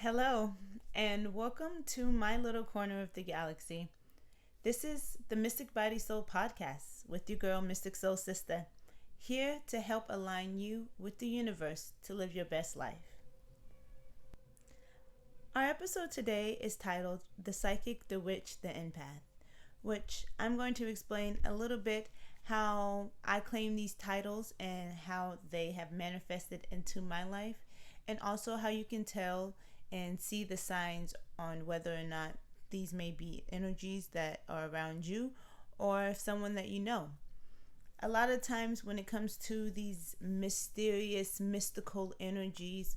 Hello, and welcome to my little corner of the galaxy. This is the Mystic Body Soul podcast with your girl, Mystic SoulSista, here to help align you with the universe to live your best life. Our episode today is titled The Psychic, the Witch, the Empath, which I'm going to explain a little bit how I claim these titles and how they have manifested into my life, and also how you can tell and see the signs on whether or not these may be energies that are around you or someone that you know. A lot of times when it comes to these mysterious, mystical energies,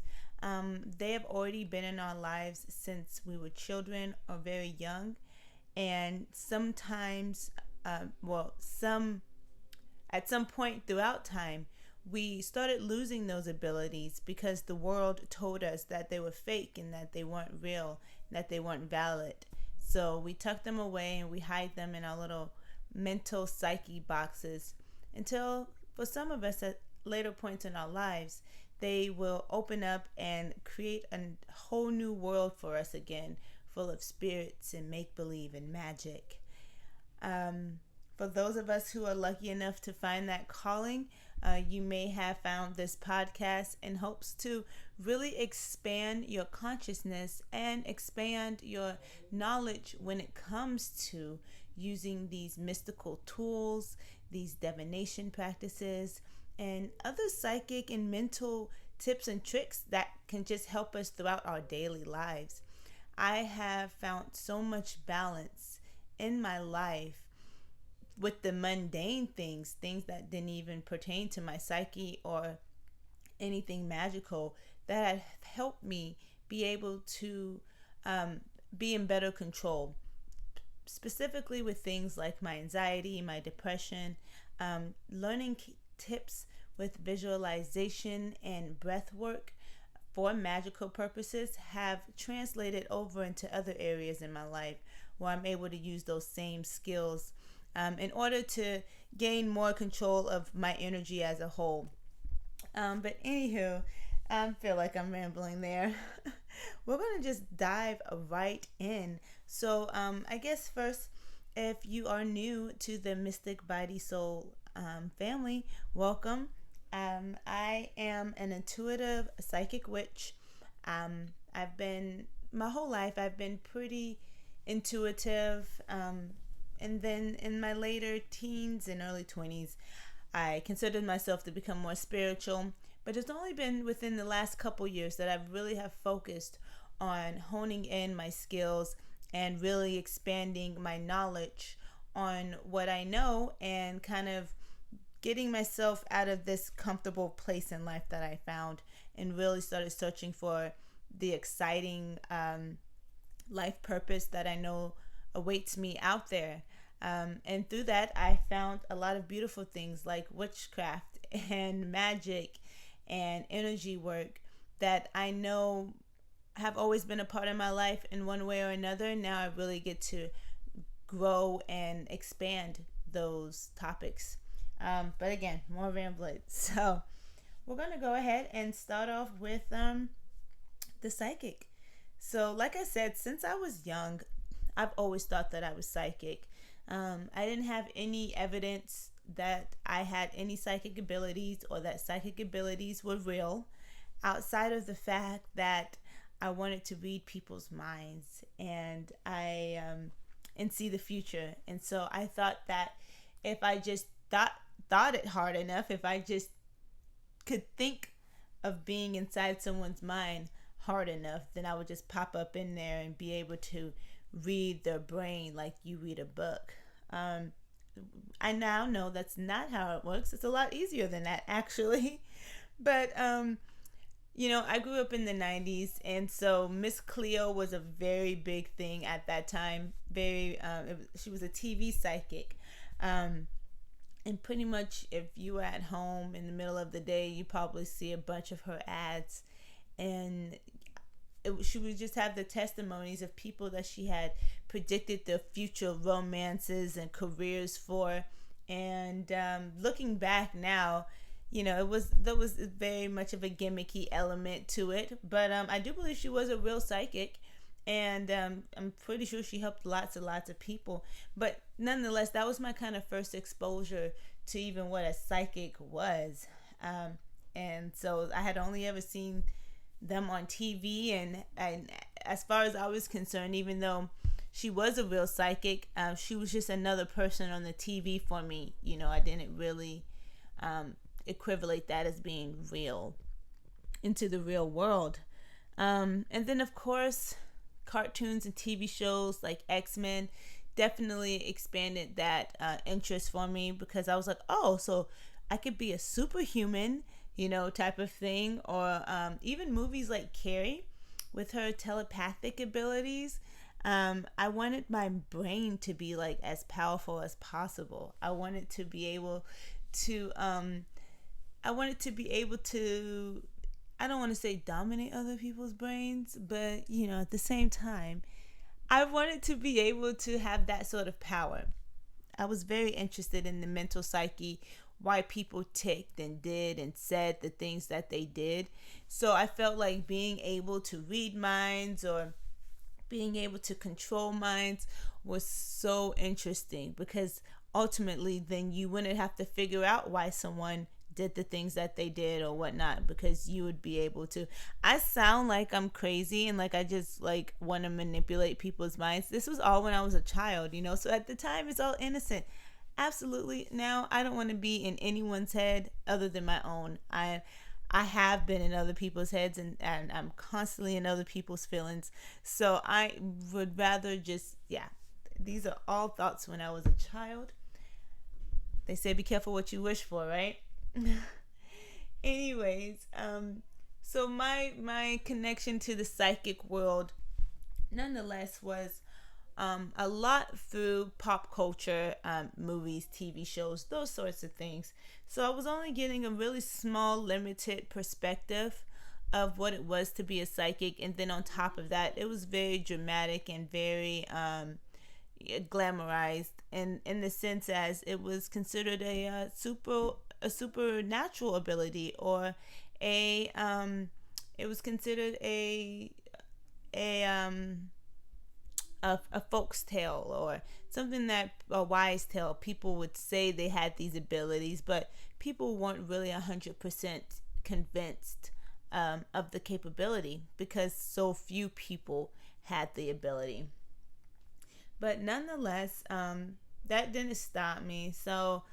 they have already been in our lives since we were children or very young. And sometimes, at some point throughout time, we started losing those abilities because the world told us that they were fake and that they weren't real, that they weren't valid. So we tuck them away and we hide them in our little mental psyche boxes until, for some of us at later points in our lives, they will open up and create a whole new world for us again, full of spirits and make-believe and magic. For those of us who are lucky enough to find that calling, you may have found this podcast in hopes to really expand your consciousness and expand your knowledge when it comes to using these mystical tools, these divination practices, and other psychic and mental tips and tricks that can just help us throughout our daily lives. I have found so much balance in my life with the mundane things that didn't even pertain to my psyche or anything magical, that have helped me be able to be in better control, specifically with things like my anxiety, my depression. Learning tips with visualization and breath work for magical purposes have translated over into other areas in my life where I'm able to use those same skills in order to gain more control of my energy as a whole. But anywho, I feel like I'm rambling there. We're going to just dive right in. So I guess first, if you are new to the Mystic Body Soul family, welcome. I am an intuitive psychic witch. My whole life, I've been pretty intuitive. And then in my later teens and early 20s, I considered myself to become more spiritual. But it's only been within the last couple years that I really have focused on honing in my skills and really expanding my knowledge on what I know and kind of getting myself out of this comfortable place in life that I found and really started searching for the exciting life purpose that I know awaits me out there. And through that, I found a lot of beautiful things like witchcraft and magic and energy work that I know have always been a part of my life in one way or another. Now I really get to grow and expand those topics. But again, more rambling. So we're going to go ahead and start off with the psychic. So like I said, since I was young, I've always thought that I was psychic. I didn't have any evidence that I had any psychic abilities or that psychic abilities were real, outside of the fact that I wanted to read people's minds and and see the future. And so I thought that if I just thought it hard enough, if I just could think of being inside someone's mind hard enough, then I would just pop up in there and be able to read their brain like you read a book. I now know that's not how it works. It's a lot easier than that, actually. But I grew up in the 90s, and so Miss Cleo was a very big thing at that time. She was a TV psychic. And pretty much if you were at home in the middle of the day, you probably see a bunch of her ads. And she would just have the testimonies of people that she had predicted their future romances and careers for. And looking back now, there was very much of a gimmicky element to it, but I do believe she was a real psychic, and I'm pretty sure she helped lots and lots of people. But nonetheless, that was my kind of first exposure to even what a psychic was, and so I had only ever seen them on TV, and as far as I was concerned, even though she was a real psychic, she was just another person on the TV for me. I didn't really equivalent that as being real into the real world. And then, of course, cartoons and TV shows like X-Men definitely expanded that interest for me, because I was like, oh, so I could be a superhuman, type of thing. Or even movies like Carrie with her telepathic abilities. I wanted my brain to be like as powerful as possible. I wanted to be able to I don't want to say dominate other people's brains, but at the same time, I wanted to be able to have that sort of power. I was very interested in the mental psyche, why people ticked and did and said the things that they did. So I felt like being able to read minds or being able to control minds was so interesting, because ultimately then you wouldn't have to figure out why someone did the things that they did or whatnot, because you would be able to. I sound like I'm crazy and like I just like want to manipulate people's minds. This was all when I was a child, so at the time it's all innocent. Absolutely. Now I don't want to be in anyone's head other than my own. I have been in other people's heads, and I'm constantly in other people's feelings. So I would rather just, these are all thoughts when I was a child. They say be careful what you wish for, right? Anyways, so my connection to the psychic world nonetheless was a lot through pop culture, movies, TV shows, those sorts of things. So I was only getting a really small, limited perspective of what it was to be a psychic. And then on top of that, it was very dramatic and very glamorized in the sense as it was considered a supernatural ability, or it was considered a folk's tale, or something that a wise tale. People would say they had these abilities, but people weren't really 100% convinced of the capability, because so few people had the ability. But nonetheless, that didn't stop me. So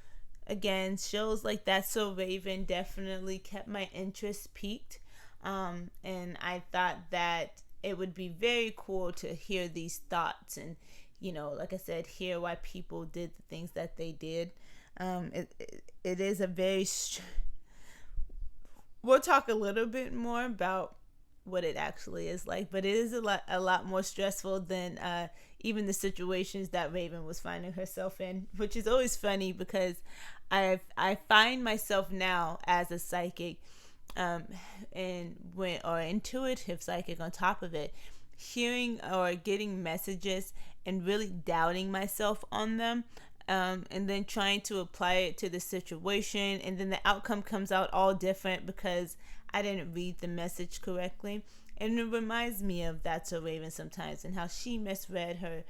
again, shows like That's So Raven definitely kept my interest peaked, and I thought that it would be very cool to hear these thoughts and, like I said, hear why people did the things that they did. It is a very we'll talk a little bit more about what it actually is like, but it is a lot more stressful than even the situations that Raven was finding herself in, which is always funny, because I find myself now as a psychic, or intuitive psychic on top of it, hearing or getting messages and really doubting myself on them, and then trying to apply it to the situation, and then the outcome comes out all different because I didn't read the message correctly. And it reminds me of That's So Raven sometimes, and how she misread her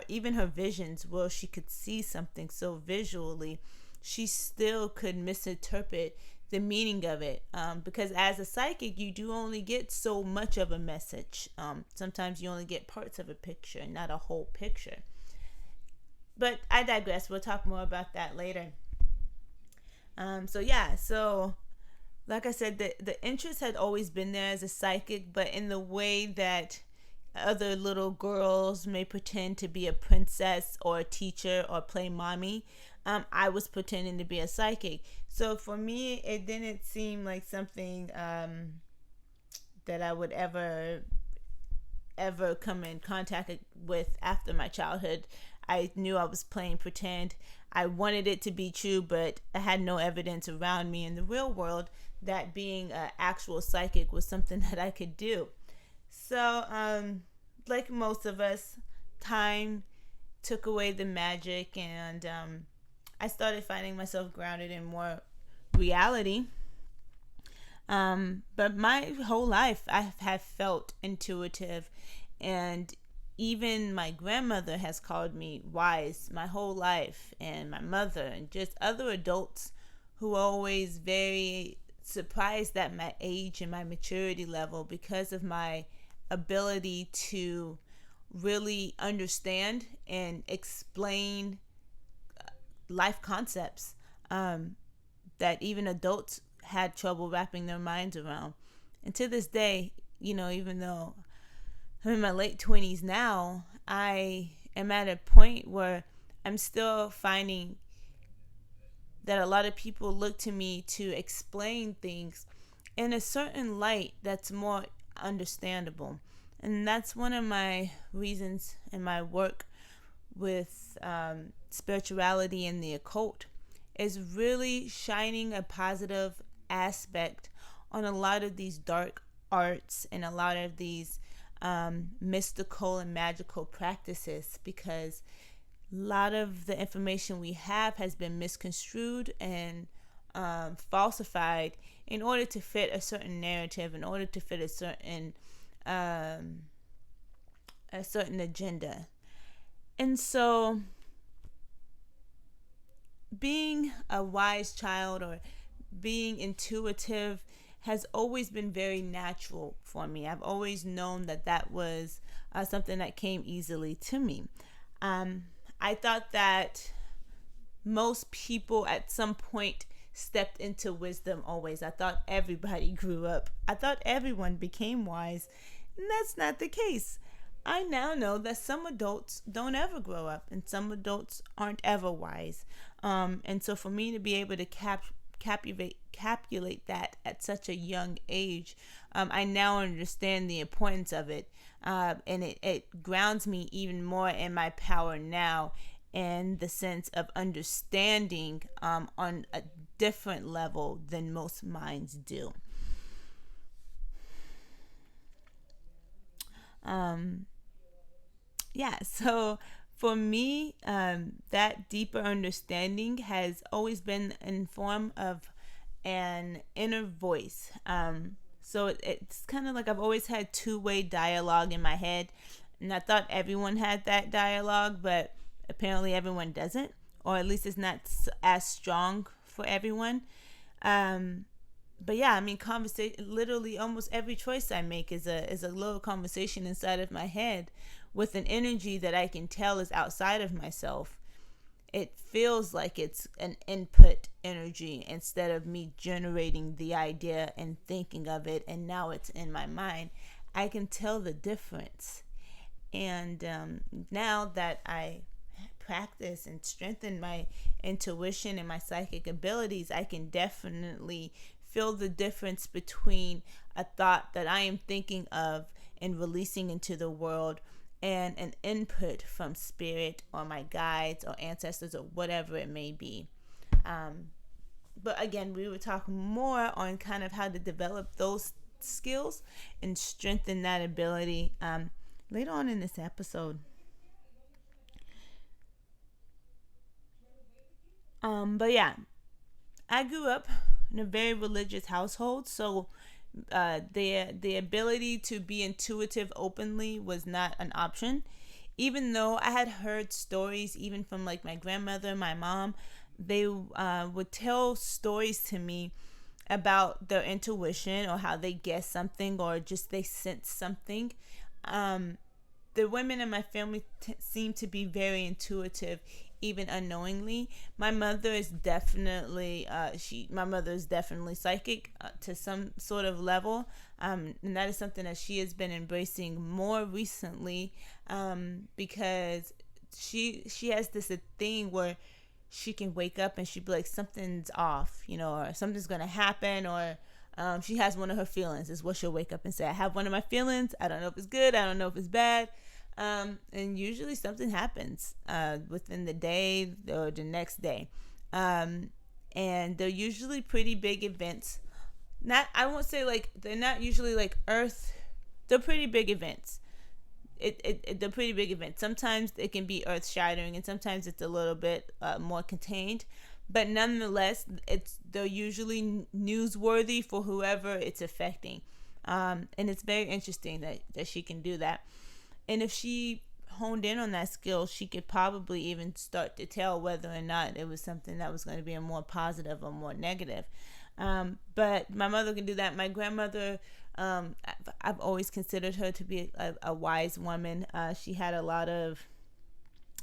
even her visions, where she could see something so visually, she still could misinterpret the meaning of it, because as a psychic you do only get so much of a message. Sometimes you only get parts of a picture, not a whole picture. But I digress. We'll talk more about that later. So like I said, the interest had always been there as a psychic, but in the way that other little girls may pretend to be a princess or a teacher or play mommy, I was pretending to be a psychic. So for me, it didn't seem like something that I would ever come in contact with after my childhood. I knew I was playing pretend. I wanted it to be true, but I had no evidence around me in the real world that being an actual psychic was something that I could do. So, like most of us, time took away the magic, and I started finding myself grounded in more reality. But my whole life I have felt intuitive, and even my grandmother has called me wise my whole life, and my mother, and just other adults who are always very surprised at my age and my maturity level because of my ability to really understand and explain life concepts that even adults had trouble wrapping their minds around. And to this day, even though I'm in my late 20s now, I am at a point where I'm still finding that a lot of people look to me to explain things in a certain light that's more understandable. And that's one of my reasons in my work with spirituality and the occult, is really shining a positive aspect on a lot of these dark arts and a lot of these mystical and magical practices, because a lot of the information we have has been misconstrued and falsified in order to fit a certain narrative, in order to fit a certain agenda. And so being a wise child or being intuitive has always been very natural for me. I've always known that was something that came easily to me. I thought that most people at some point stepped into wisdom always. I thought everybody grew up. I thought everyone became wise. And that's not the case. I now know that some adults don't ever grow up, and some adults aren't ever wise. And so for me to be able to calculate that at such a young age, I now understand the importance of it. And it grounds me even more in my power now, in the sense of understanding on a different level than most minds do. So for me, that deeper understanding has always been in form of an inner voice. So it's kind of like I've always had two-way dialogue in my head, and I thought everyone had that dialogue, but apparently everyone doesn't, or at least it's not as strong for everyone. But yeah, I mean, conversation. Literally, almost every choice I make is a little conversation inside of my head, with an energy that I can tell is outside of myself. It feels like it's an input energy instead of me generating the idea and thinking of it, and now it's in my mind. I can tell the difference. And now that I practice and strengthen my intuition and my psychic abilities, I can definitely feel the difference between a thought that I am thinking of and releasing into the world, and an input from spirit or my guides or ancestors or whatever it may be. But again, we would talk more on kind of how to develop those skills and strengthen that ability later on in this episode. But yeah, I grew up in a very religious household, so the ability to be intuitive openly was not an option. Even though I had heard stories, even from like my grandmother, my mom, they would tell stories to me about their intuition or how they guess something or just they sense something. The women in my family seem to be very intuitive, even unknowingly. My mother is definitely psychic to some sort of level, and that is something that she has been embracing more recently, because she has this thing where she can wake up and she'd be like, something's off, or something's gonna happen, or she has one of her feelings is what she'll wake up and say. I have one of my feelings. I don't know if it's good. I don't know if it's bad. And usually something happens within the day or the next day. And they're usually pretty big events. I won't say like, they're not usually like earth. They're pretty big events. They're pretty big events. Sometimes it can be earth shattering, and sometimes it's a little bit more contained. but nonetheless, they're usually newsworthy for whoever it's affecting. And it's very interesting that she can do that. And if she honed in on that skill, she could probably even start to tell whether or not it was something that was going to be a more positive or more negative. But my mother can do that. My grandmother, I've always considered her to be a wise woman. She had a lot of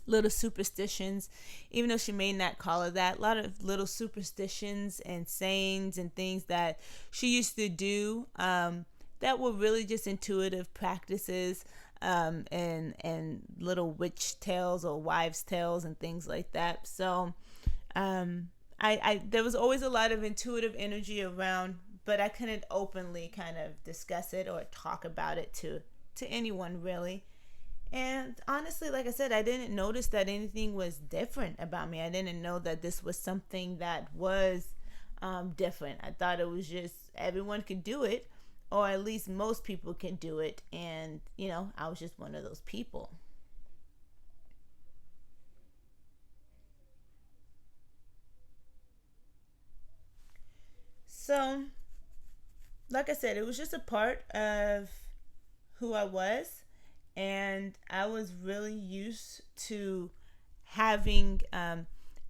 little superstitions, even though she may not call it that, a lot of little superstitions and sayings and things that she used to do that were really just intuitive practices, and little witch tales or wives tales and things like that. So I there was always a lot of intuitive energy around, but I couldn't openly kind of discuss it or talk about it to anyone really. And honestly, like I said, I didn't notice that anything was different about me. I didn't know that this was something that was different. I thought it was just everyone could do it, or at least most people can do it. And, I was just one of those people. So, like I said, it was just a part of who I was. And I was really used to having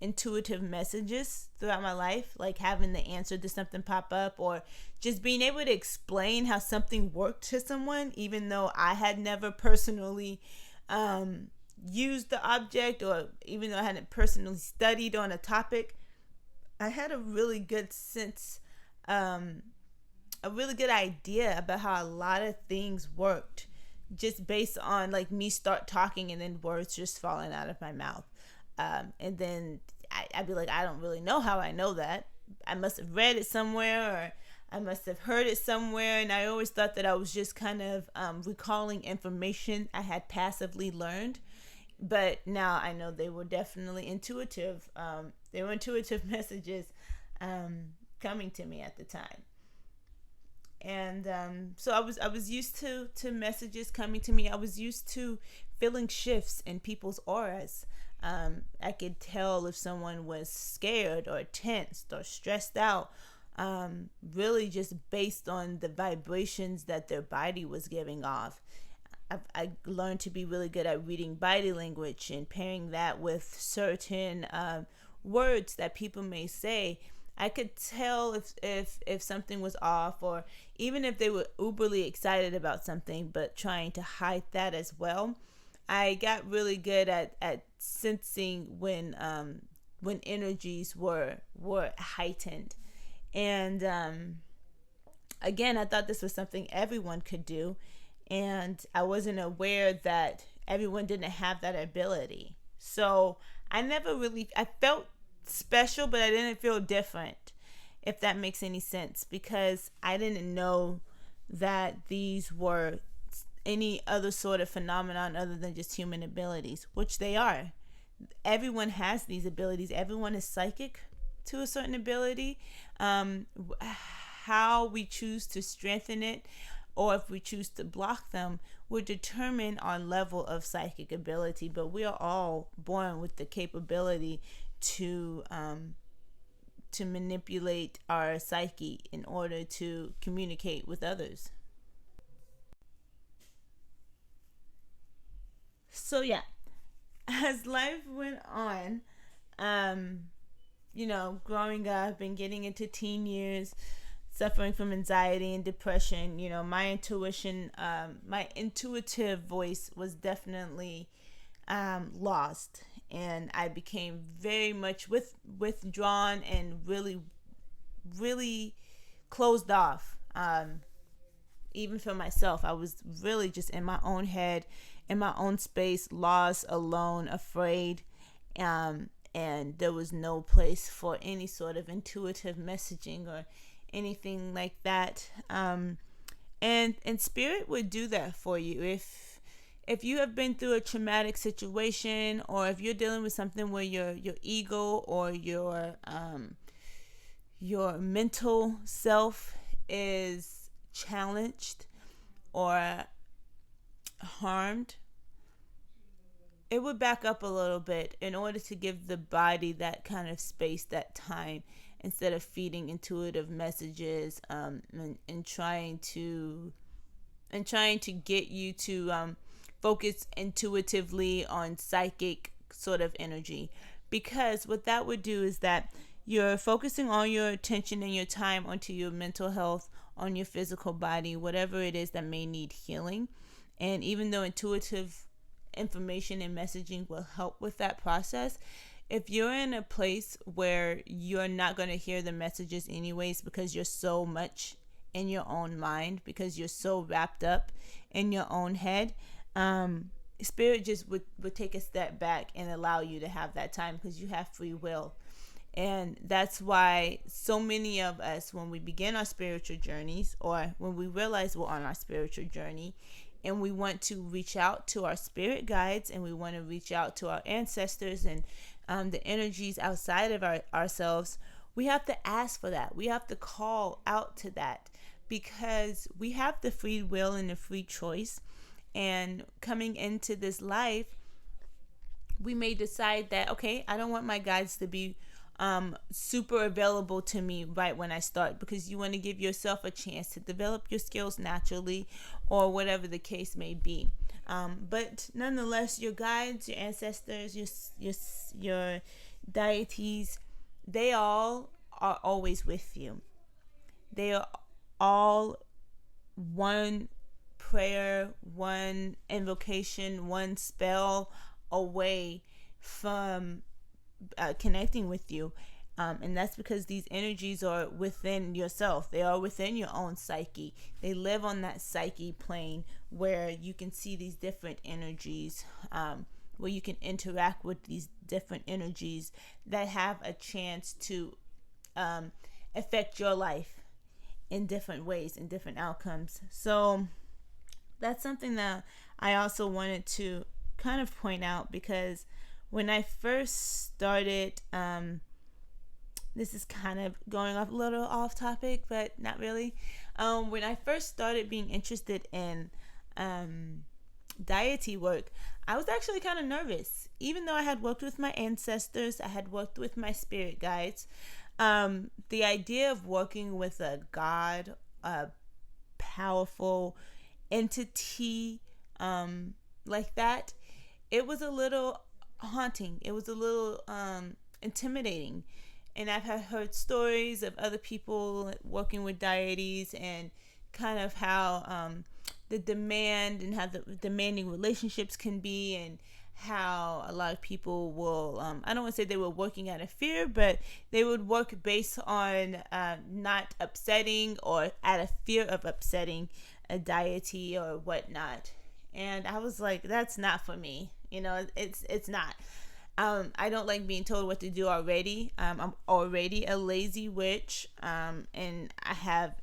intuitive messages throughout my life, like having the answer to something pop up, or just being able to explain how something worked to someone, even though I had never personally used the object, or even though I hadn't personally studied on a topic. I had a really good sense, a really good idea about how a lot of things worked, just based on like me start talking and then words just falling out of my mouth. And then I'd be like, I don't really know how I know that. I must have read it somewhere, or I must have heard it somewhere. And I always thought that I was just kind of recalling information I had passively learned. But now I know they were definitely intuitive. They were intuitive messages coming to me at the time. And so I was used to messages coming to me. I was used to feeling shifts in people's auras. I could tell if someone was scared or tensed or stressed out, really just based on the vibrations that their body was giving off. I learned to be really good at reading body language and pairing that with certain words that people may say. I could tell if something was off, or even if they were uberly excited about something but trying to hide that as well. I got really good at sensing when energies were heightened. And again, I thought this was something everyone could do, and I wasn't aware that everyone didn't have that ability. So I felt special, but I didn't feel different, if that makes any sense, because I didn't know that these were any other sort of phenomenon other than just human abilities, which they are. Everyone has these abilities. Everyone is psychic to a certain ability. How we choose to strengthen it, or if we choose to block them, will determine our level of psychic ability. But we are all born with the capability to manipulate our psyche in order to communicate with others. So yeah, as life went on, growing up and getting into teen years, suffering from anxiety and depression, my intuition, my intuitive voice was definitely lost, and I became very much withdrawn and really, really closed off. Even for myself, I was really just in my own head, in my own space, lost, alone, afraid, and there was no place for any sort of intuitive messaging or anything like that. And spirit would do that for you if you have been through a traumatic situation, or if you're dealing with something where your ego or your mental self is challenged or harmed. it would back up a little bit in order to give the body that kind of space, that time, instead of feeding intuitive messages, and trying to get you to focus intuitively on psychic sort of energy. Because what that would do is that you're focusing all your attention and your time onto your mental health, on your physical body, whatever it is that may need healing. And even though intuitive information and messaging will help with that process, if you're in a place where you're not going to hear the messages anyways because you're so much in your own mind, because you're so wrapped up in your own head, spirit just would take a step back and allow you to have that time, because you have free will. And that's why so many of us, when we begin our spiritual journeys, or when we realize we're on our spiritual journey and we want to reach out to our spirit guides, and we want to reach out to our ancestors and the energies outside of ourselves, we have to ask for that. We have to call out to that, because we have the free will and the free choice. And coming into this life, we may decide that, okay, I don't want my guides to be super available to me right when I start, because you want to give yourself a chance to develop your skills naturally, or whatever the case may be. But nonetheless, your guides, your ancestors, your deities, they all are always with you. They are all one prayer, one invocation, one spell away from connecting with you. And that's because these energies are within yourself. They are within your own psyche. They live on that psyche plane where you can see these different energies, where you can interact with these different energies that have a chance to affect your life in different ways and different outcomes. So that's something that I also wanted to kind of point out, because when I first started, this is kind of going off a little off topic, but not really. When I first started being interested in deity work, I was actually kind of nervous. Even though I had worked with my ancestors, I had worked with my spirit guides, the idea of working with a god, a powerful entity like that, it was a little haunting. It was a little intimidating. And I've heard stories of other people working with deities, and kind of how the demand and how the demanding relationships can be, and how a lot of people will, I don't want to say they were working out of fear, but they would work based on not upsetting, or out of fear of upsetting a deity or whatnot. And I was like, that's not for me. It's not. I don't like being told what to do already. I'm already a lazy witch, and I have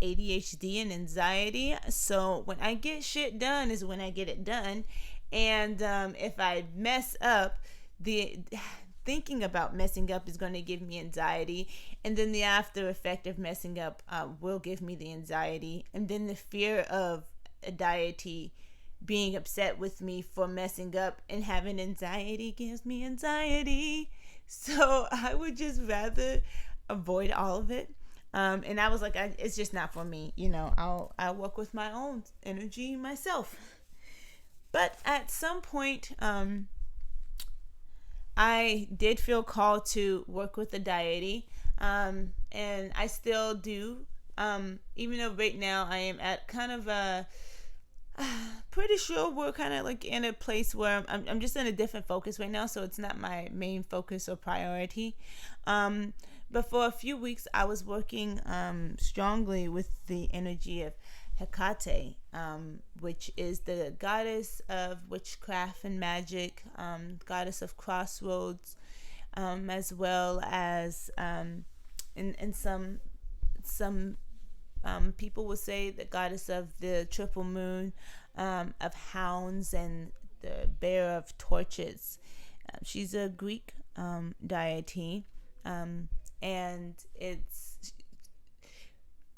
ADHD and anxiety. So when I get shit done is when I get it done. And if I mess up, the thinking about messing up is going to give me anxiety. And then the after effect of messing up will give me the anxiety. And then the fear of a deity being upset with me for messing up and having anxiety gives me anxiety. So I would just rather avoid all of it. And I was like, it's just not for me. I'll work with my own energy myself. But at some point, I did feel called to work with a deity. And I still do. Even though right now I am at kind of a pretty sure we're kind of like in a place where I'm just in a different focus right now, so it's not my main focus or priority. But for a few weeks I was working strongly with the energy of Hecate, which is the goddess of witchcraft and magic, goddess of crossroads, as well as in some people will say the goddess of the triple moon, of hounds, and the bearer of torches. She's a Greek deity, and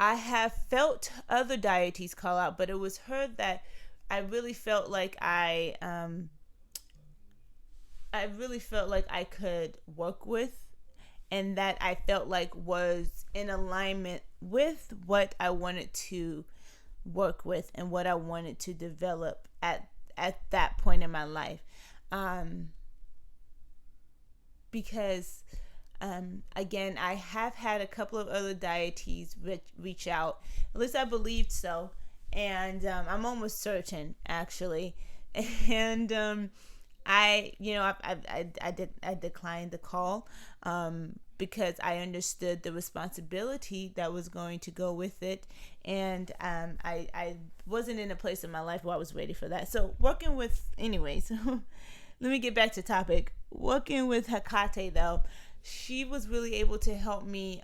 I have felt other deities call out, but it was her that I really felt like I I really felt like I could work with, and that I felt like was in alignment with what I wanted to work with and what I wanted to develop at that point in my life. Um, because again, I have had a couple of other deities reach out. At least I believed so, and I'm almost certain actually. And I declined the call because I understood the responsibility that was going to go with it, and I wasn't in a place in my life where I was ready for that. So working with, anyways, let me get back to topic. Working with Hecate though, she was really able to help me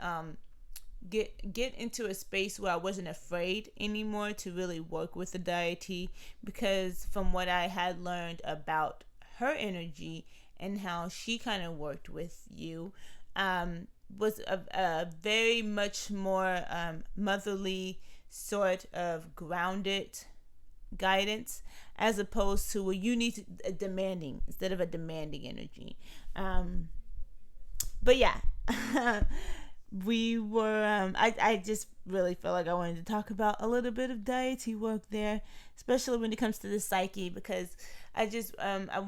get into a space where I wasn't afraid anymore to really work with the deity, because from what I had learned about her energy and how she kind of worked with you, was a very much more motherly sort of grounded guidance, as opposed to what you need to, demanding, instead of a demanding energy. But yeah, we were I just really felt like I wanted to talk about a little bit of deity work there, especially when it comes to the psyche, because I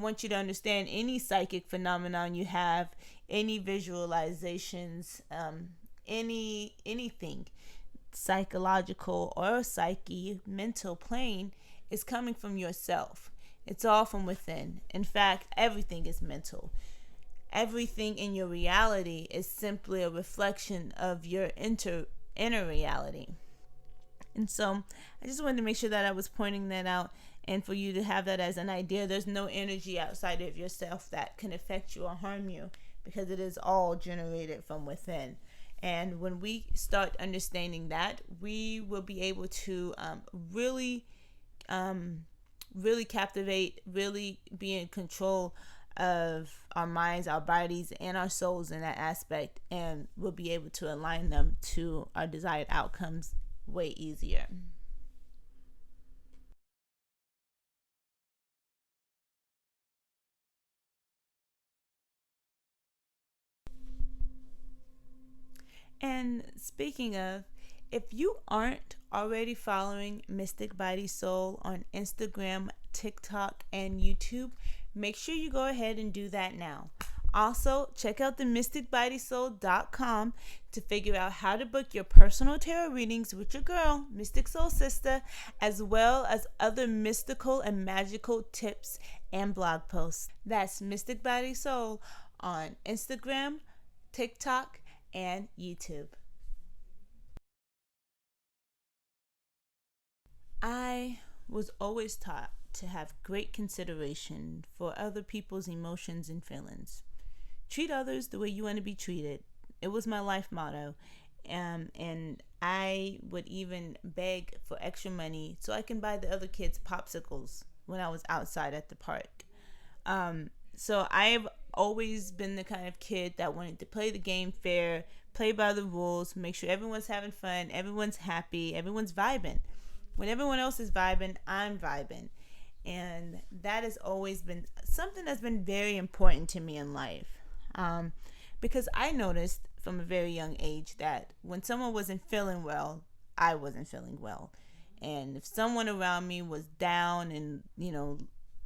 want you to understand any psychic phenomenon you have, any visualizations, anything psychological or psyche, mental plane, is coming from yourself. It's all from within. In fact, everything is mental. Everything in your reality is simply a reflection of your inner reality. And so I just wanted to make sure that I was pointing that out, and for you to have that as an idea. There's no energy outside of yourself that can affect you or harm you, because it is all generated from within. And when we start understanding that, we will be able to really captivate, really be in control of our minds, our bodies, and our souls in that aspect, and we'll be able to align them to our desired outcomes way easier. And speaking of, if you aren't already following Mystic Body Soul on Instagram, TikTok, and YouTube, make sure you go ahead and do that now. Also, check out the mysticbodysoul.com to figure out how to book your personal tarot readings with your girl, Mystic SoulSista, as well as other mystical and magical tips and blog posts. That's Mystic Body Soul on Instagram, TikTok, and YouTube. I was always taught to have great consideration for other people's emotions and feelings. Treat others the way you want to be treated. It was my life motto. And I would even beg for extra money so I can buy the other kids popsicles when I was outside at the park. So I've always been the kind of kid that wanted to play the game fair, play by the rules, make sure everyone's having fun, everyone's happy, everyone's vibing. When everyone else is vibing, I'm vibing. And that has always been something that's been very important to me in life. Because I noticed from a very young age that when someone wasn't feeling well, I wasn't feeling well. And if someone around me was down and,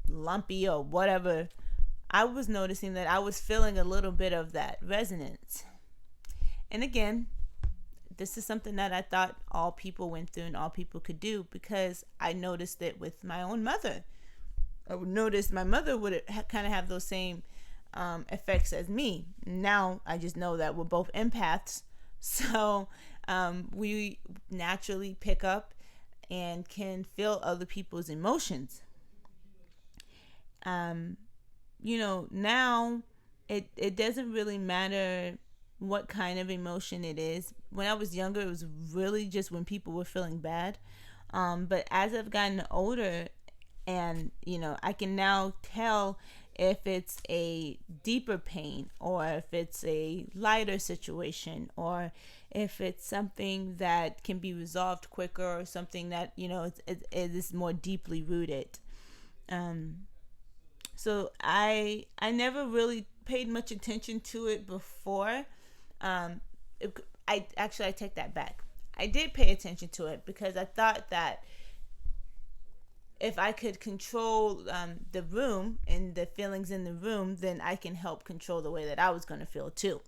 lumpy or whatever, I was noticing that I was feeling a little bit of that resonance. And again, this is something that I thought all people went through and all people could do, because I noticed it with my own mother. I would notice my mother would kind of have those same effects as me. Now I just know that we're both empaths, so we naturally pick up and can feel other people's emotions. Now it doesn't really matter what kind of emotion it is. When I was younger, it was really just when people were feeling bad. But as I've gotten older, and I can now tell if it's a deeper pain, or if it's a lighter situation, or if it's something that can be resolved quicker, or something that it is more deeply rooted. So I never really paid much attention to it before. Um, I take that back. I did pay attention to it because I thought that if I could control the room and the feelings in the room, then I can help control the way that I was going to feel too.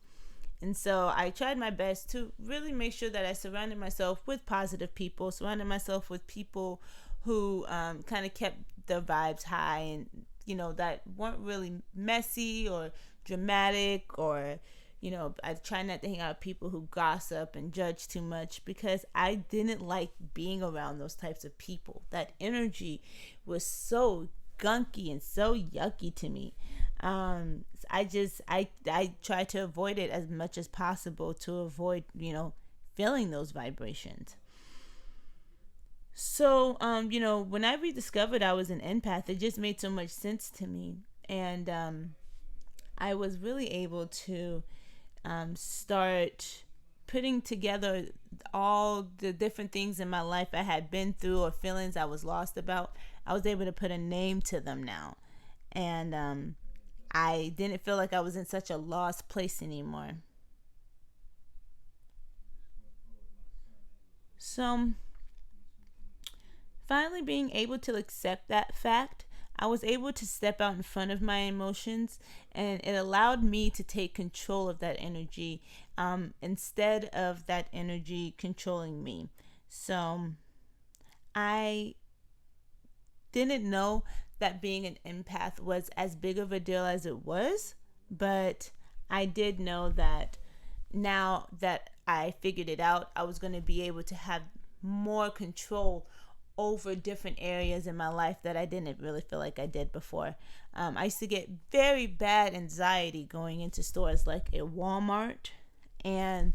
And so I tried my best to really make sure that I surrounded myself with positive people, surrounded myself with people who kind of kept the vibes high and, that weren't really messy or dramatic or, I try not to hang out with people who gossip and judge too much because I didn't like being around those types of people. That energy was so gunky and so yucky to me. I try to avoid it as much as possible to avoid, feeling those vibrations. So, when I rediscovered I was an empath, it just made so much sense to me. And I was really able to start putting together all the different things in my life I had been through or feelings I was lost about. I was able to put a name to them now. And I didn't feel like I was in such a lost place anymore. So, finally being able to accept that fact, I was able to step out in front of my emotions, and it allowed me to take control of that energy instead of that energy controlling me. So I didn't know that being an empath was as big of a deal as it was, but I did know that now that I figured it out, I was going to be able to have more control over different areas in my life that I didn't really feel like I did before. I used to get very bad anxiety going into stores like a Walmart, and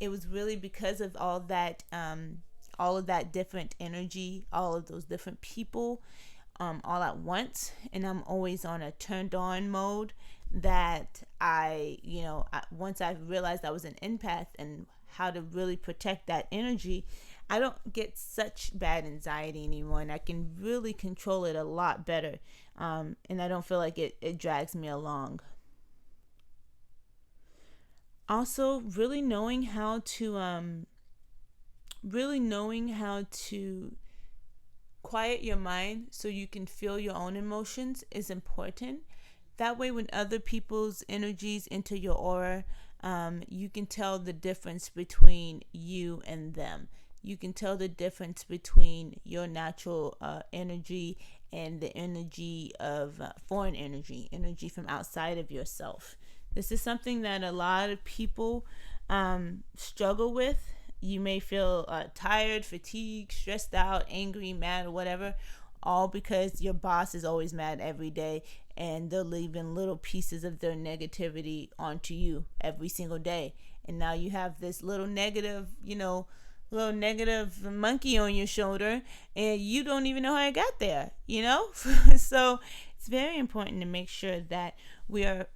it was really because of all of that different energy, all of those different people, all at once, and I'm always on a turned on mode. That once I realized I was an empath and how to really protect that energy, I don't get such bad anxiety anymore, and I can really control it a lot better. And I don't feel like it drags me along. Also, really knowing how to quiet your mind so you can feel your own emotions is important. That way, when other people's energies enter your aura, you can tell the difference between you and them. You can tell the difference between your natural energy and the energy of foreign energy from outside of yourself. This is something that a lot of people struggle with. You may feel tired, fatigued, stressed out, angry, mad, or whatever, all because your boss is always mad every day and they're leaving little pieces of their negativity onto you every single day. And now you have this little negative monkey on your shoulder and you don't even know how it got there. So it's very important to make sure that we are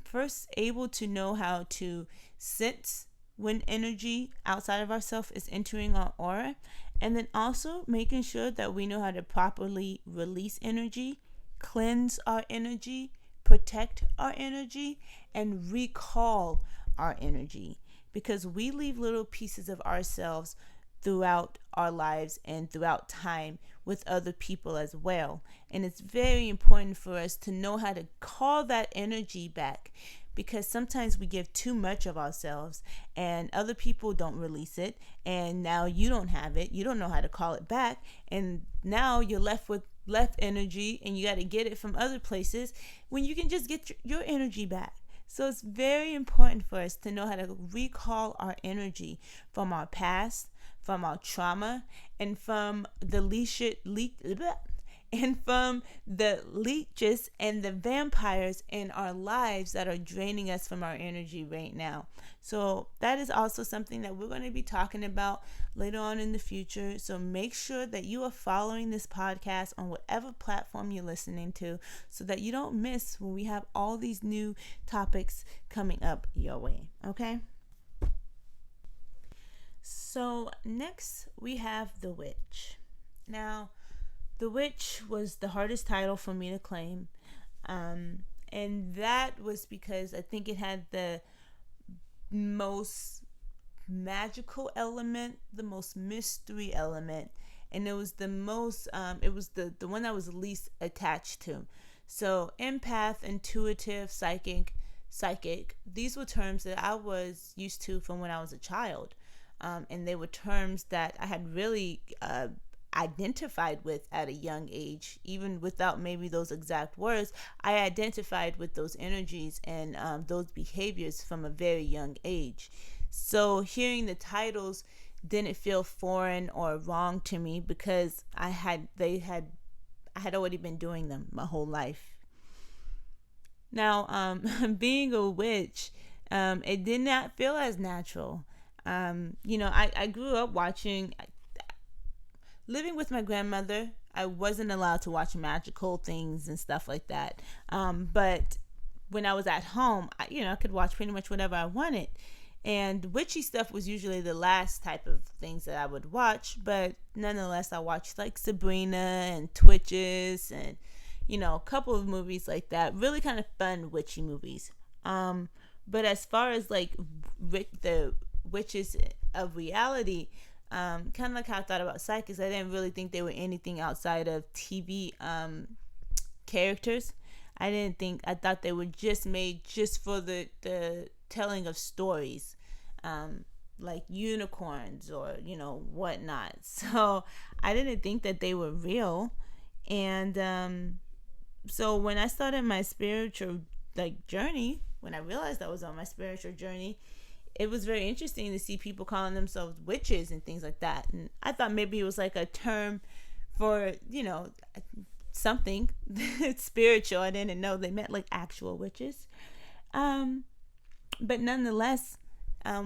first able to know how to sense when energy outside of ourselves is entering our aura, and then also making sure that we know how to properly release energy, cleanse our energy, protect our energy, and recall our energy, because we leave little pieces of ourselves throughout our lives and throughout time with other people as well. And it's very important for us to know how to call that energy back, because sometimes we give too much of ourselves and other people don't release it, and now you don't have it, you don't know how to call it back, and now you're left with left energy and you got to get it from other places when you can just get your energy back. So it's very important for us to know how to recall our energy from our past, from our trauma, and from the leeches and the vampires in our lives that are draining us from our energy right now. So that is also something that we're going to be talking about later on in the future. So make sure that you are following this podcast on whatever platform you're listening to, so that you don't miss when we have all these new topics coming up your way. Okay? So next we have The Witch. Now, The Witch was the hardest title for me to claim. And that was because I think it had the most magical element, the most mystery element, and it was the most it was the one I was least attached to. So empath, intuitive, psychic, these were terms that I was used to from when I was a child. And they were terms that I had really identified with at a young age, even without maybe those exact words. I identified with those energies and those behaviors from a very young age. So hearing the titles didn't feel foreign or wrong to me because I had already been doing them my whole life. Now, being a witch, it did not feel as natural. I grew up living with my grandmother. I wasn't allowed to watch magical things and stuff like that. But when I was at home, I could watch pretty much whatever I wanted. And witchy stuff was usually the last type of things that I would watch. But nonetheless, I watched like Sabrina and Twitches and, a couple of movies like that. Really kind of fun witchy movies. But as far as like the witches of reality, kind of like how I thought about psychics, I didn't really think they were anything outside of TV characters. I thought they were just made just for the telling of stories, like unicorns or whatnot. So I didn't think that they were real. And so when I started my spiritual journey, when I realized I was on my spiritual journey, it was very interesting to see people calling themselves witches and things like that. And I thought maybe it was like a term for something spiritual. I didn't know they meant like actual witches. But nonetheless,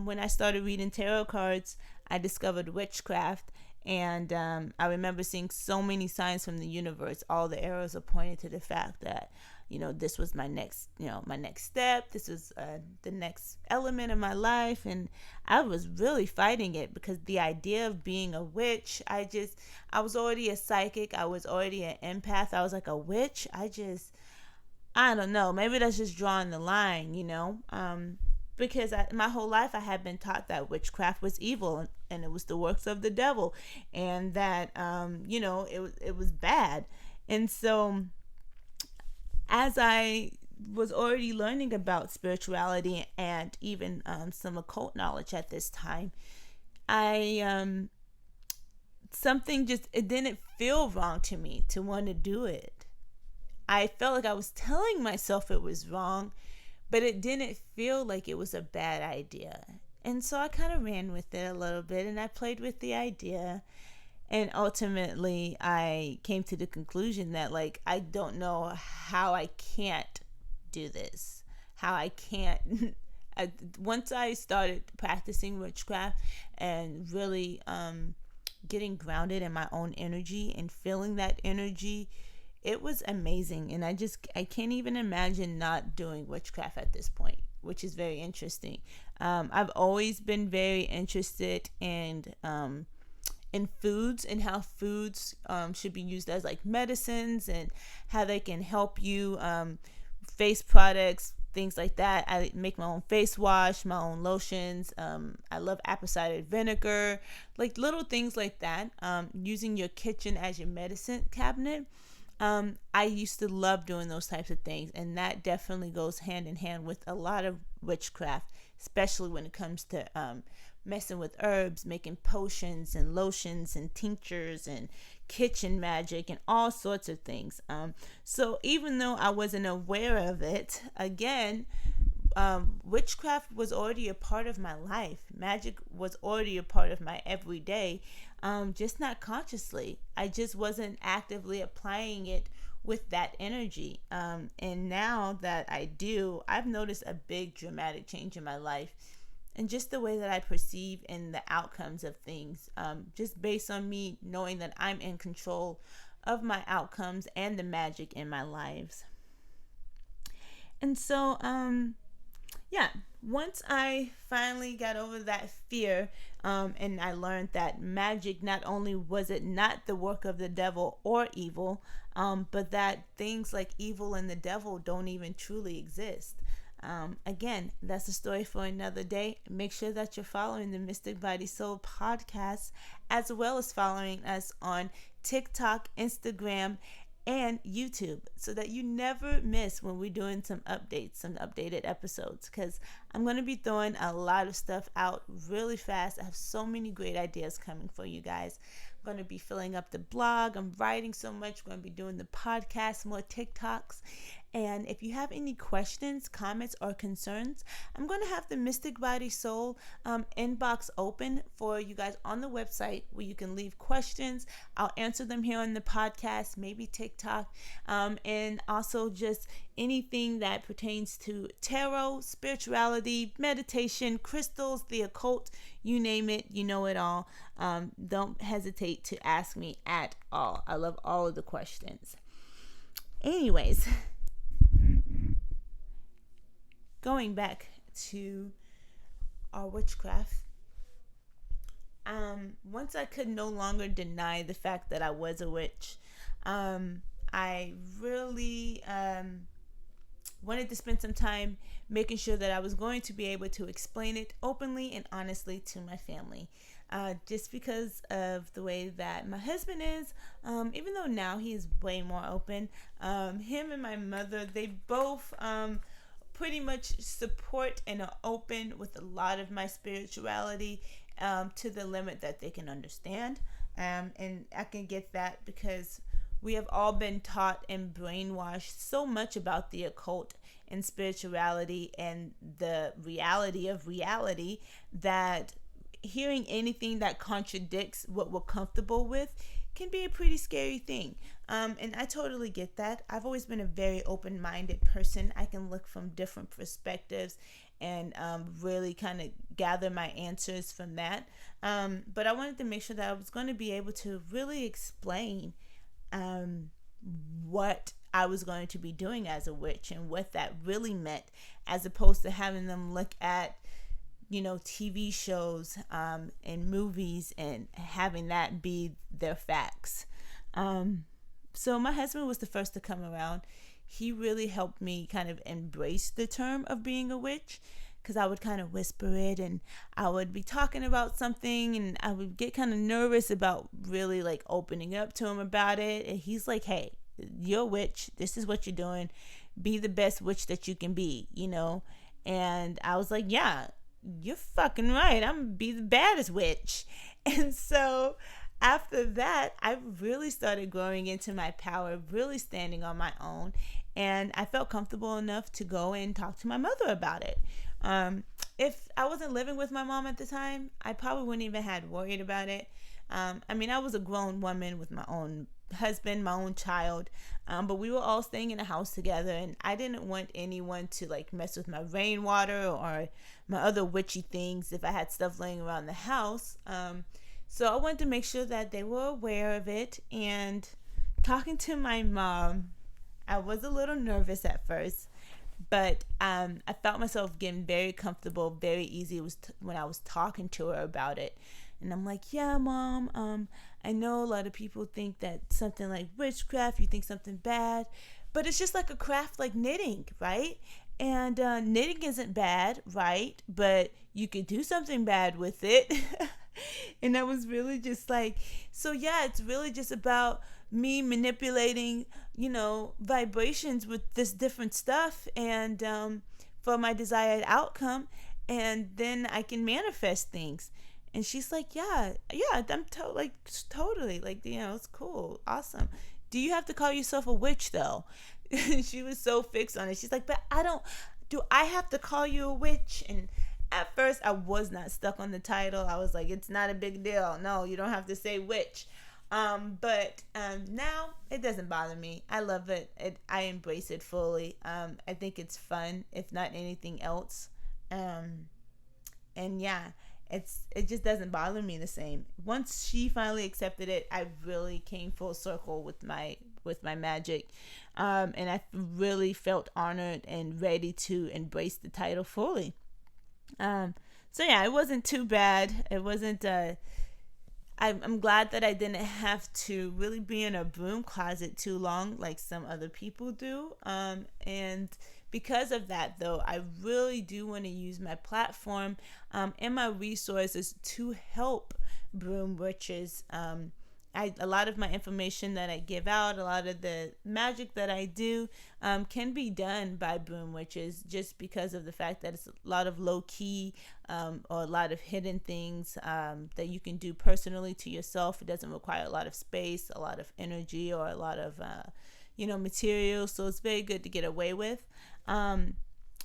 when I started reading tarot cards, I discovered witchcraft. And I remember seeing so many signs from the universe. All the arrows are pointing to the fact that, this was my next step. This was the next element of my life. And I was really fighting it because the idea of being a witch, I was already a psychic. I was already an empath. I was like, a witch? I don't know. Maybe that's just drawing the line, because my whole life I had been taught that witchcraft was evil and it was the works of the devil, and that it was bad. And so as I was already learning about spirituality and even some occult knowledge at this time, I it didn't feel wrong to me to want to do it. I felt like I was telling myself it was wrong, but it didn't feel like it was a bad idea. And so I kind of ran with it a little bit and I played with the idea. And ultimately, I came to the conclusion that, I don't know how I can't do this. How I can't. Once I started practicing witchcraft and really getting grounded in my own energy and feeling that energy, it was amazing. And I can't even imagine not doing witchcraft at this point, which is very interesting. I've always been very interested in foods and how foods should be used as medicines and how they can help you, face products, things like that. I make my own face wash, my own lotions. I love apple cider vinegar, little things like that. Using your kitchen as your medicine cabinet. I used to love doing those types of things, and that definitely goes hand in hand with a lot of witchcraft, especially when it comes to messing with herbs, making potions and lotions and tinctures and kitchen magic and all sorts of things. So even though I wasn't aware of it, again, witchcraft was already a part of my life. Magic was already a part of my everyday, just not consciously. I just wasn't actively applying it with that energy. And now that I do, I've noticed a big dramatic change in my life and just the way that I perceive and the outcomes of things, just based on me knowing that I'm in control of my outcomes and the magic in my lives. And so, yeah, once I finally got over that fear, and I learned that magic, not only was it not the work of the devil or evil, but that things like evil and the devil don't even truly exist. Again, that's a story for another day. Make sure that you're following the Mystic Body Soul podcast, as well as following us on TikTok, Instagram, and YouTube, so that you never miss when we're doing some updates, some updated episodes, because I'm going to be throwing a lot of stuff out really fast. I have so many great ideas coming for you guys. I'm going to be filling up the blog. I'm writing so much. We're going to be doing the podcast, more TikToks. And if you have any questions, comments, or concerns, I'm going to have the Mystic Body Soul inbox open for you guys on the website, where you can leave questions. I'll answer them here on the podcast, maybe TikTok, and also just anything that pertains to tarot, spirituality, meditation, crystals, the occult, you name it, you know it all. Don't hesitate to ask me at all. I love all of the questions. Anyways, going back to our witchcraft, once I could no longer deny the fact that I was a witch, I really wanted to spend some time making sure that I was going to be able to explain it openly and honestly to my family. Just because of the way that my husband is, even though now he is way more open, him and my mother, they both pretty much support and are open with a lot of my spirituality, to the limit that they can understand. And I can get that because we have all been taught and brainwashed so much about the occult and spirituality and the reality of reality, that hearing anything that contradicts what we're comfortable with can be a pretty scary thing. And I totally get that. I've always been a very open-minded person. I can look from different perspectives and really kind of gather my answers from that. But I wanted to make sure that I was going to be able to really explain what I was going to be doing as a witch and what that really meant, as opposed to having them look at, TV shows and movies and having that be their facts. So my husband was the first to come around. He really helped me kind of embrace the term of being a witch, because I would kind of whisper it, and I would be talking about something, and I would get kind of nervous about really like opening up to him about it. And he's like, hey, you're a witch. This is what you're doing. Be the best witch that you can be, And I was like, yeah, you're fucking right. I'm gonna be the baddest witch. And so after that, I really started growing into my power, really standing on my own. And I felt comfortable enough to go and talk to my mother about it. If I wasn't living with my mom at the time, I probably wouldn't even had worried about it. I was a grown woman with my own husband, my own child, but we were all staying in a house together, and I didn't want anyone to like mess with my rainwater or my other witchy things if I had stuff laying around the house. So I wanted to make sure that they were aware of it. And talking to my mom, I was a little nervous at first, but I felt myself getting very comfortable very easy when I was talking to her about it. And I'm like, yeah, Mom, I know a lot of people think that something like witchcraft, you think something bad, but it's just like a craft like knitting, right? And knitting isn't bad, right? But you could do something bad with it. And I was really just like, so yeah, it's really just about me manipulating, vibrations with this different stuff, and for my desired outcome, and then I can manifest things. And she's like, yeah, I'm totally like, it's cool, awesome. Do you have to call yourself a witch though? She was so fixed on it. She's like, but do I have to call you a witch? And at first I was not stuck on the title. I was like, it's not a big deal. No, you don't have to say witch. But now it doesn't bother me. I love it. I embrace it fully. I think it's fun, if not anything else. And yeah, it just doesn't bother me the same. Once she finally accepted it, I really came full circle with my with my magic. And I really felt honored and ready to embrace the title fully. So yeah, it wasn't too bad. It wasn't, I'm glad that I didn't have to really be in a broom closet too long like some other people do. And because of that, though, I really do want to use my platform and my resources to help broom witches. A lot of my information that I give out, a lot of the magic that I do, can be done by broom witches, just because of the fact that it's a lot of low key, or a lot of hidden things that you can do personally to yourself. It doesn't require a lot of space, a lot of energy, or a lot of material. So it's very good to get away with.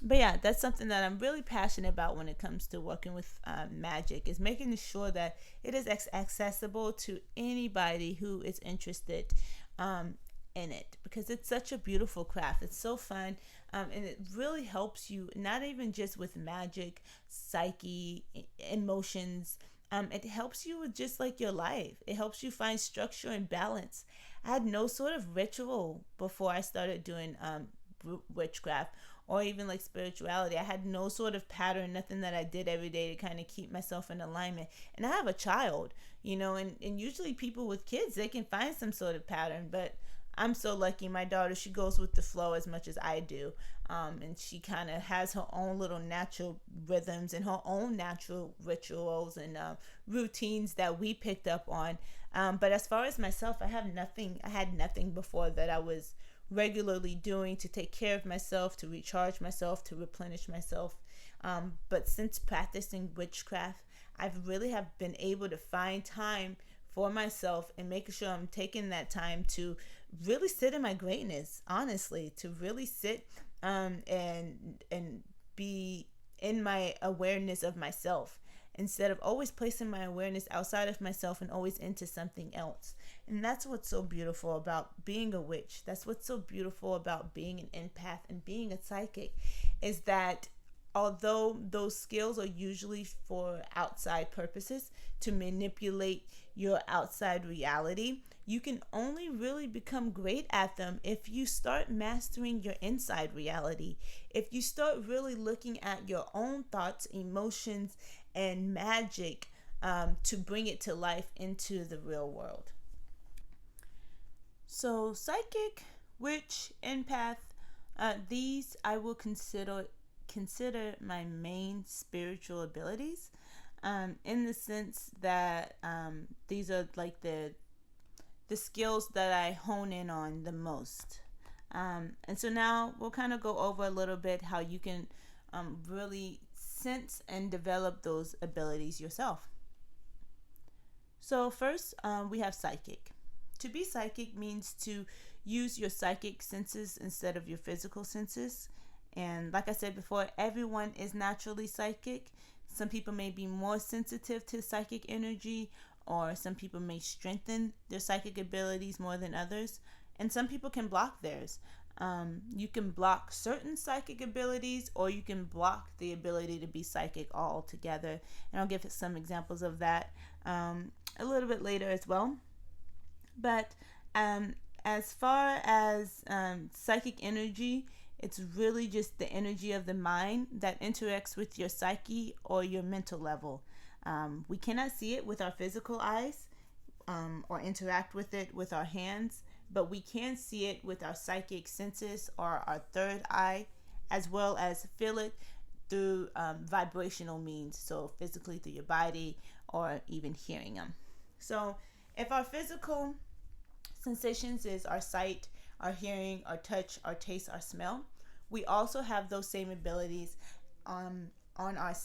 But yeah, that's something that I'm really passionate about when it comes to working with magic, is making sure that it is accessible to anybody who is interested in it, because it's such a beautiful craft. It's so fun, and it really helps you, not even just with magic, psyche, emotions. It helps you with just like your life. It helps you find structure and balance. I had no sort of ritual before I started doing witchcraft, or even like spirituality. I had no sort of pattern, nothing that I did every day to kind of keep myself in alignment. And I have a child, and usually people with kids, they can find some sort of pattern, but I'm so lucky. My daughter, she goes with the flow as much as I do. And she kind of has her own little natural rhythms and her own natural rituals and routines that we picked up on. But as far as myself, I had nothing before that I was regularly doing to take care of myself, to recharge myself, to replenish myself. But since practicing witchcraft, I've really have been able to find time for myself and making sure I'm taking that time to really sit in my greatness, honestly, to really sit and be in my awareness of myself, instead of always placing my awareness outside of myself and always into something else. And that's what's so beautiful about being a witch. That's what's so beautiful about being an empath and being a psychic, is that although those skills are usually for outside purposes, to manipulate your outside reality, you can only really become great at them if you start mastering your inside reality. If you start really looking at your own thoughts, emotions, and magic to bring it to life into the real world. So psychic, witch, empath, these I will consider my main spiritual abilities, in the sense that these are like the skills that I hone in on the most. And so now we'll kind of go over a little bit how you can really sense and develop those abilities yourself. So first, we have psychic. To be psychic means to use your psychic senses instead of your physical senses. And like I said before, everyone is naturally psychic. Some people may be more sensitive to psychic energy, or some people may strengthen their psychic abilities more than others. And some people can block theirs. You can block certain psychic abilities, or you can block the ability to be psychic altogether. And I'll give some examples of that a little bit later as well. But as far as psychic energy, it's really just the energy of the mind that interacts with your psyche or your mental level. We cannot see it with our physical eyes or interact with it with our hands, but we can see it with our psychic senses or our third eye, as well as feel it through vibrational means, so physically through your body or even hearing them. So if our physical sensations is our sight, our hearing, our touch, our taste, our smell, we also have those same abilities on our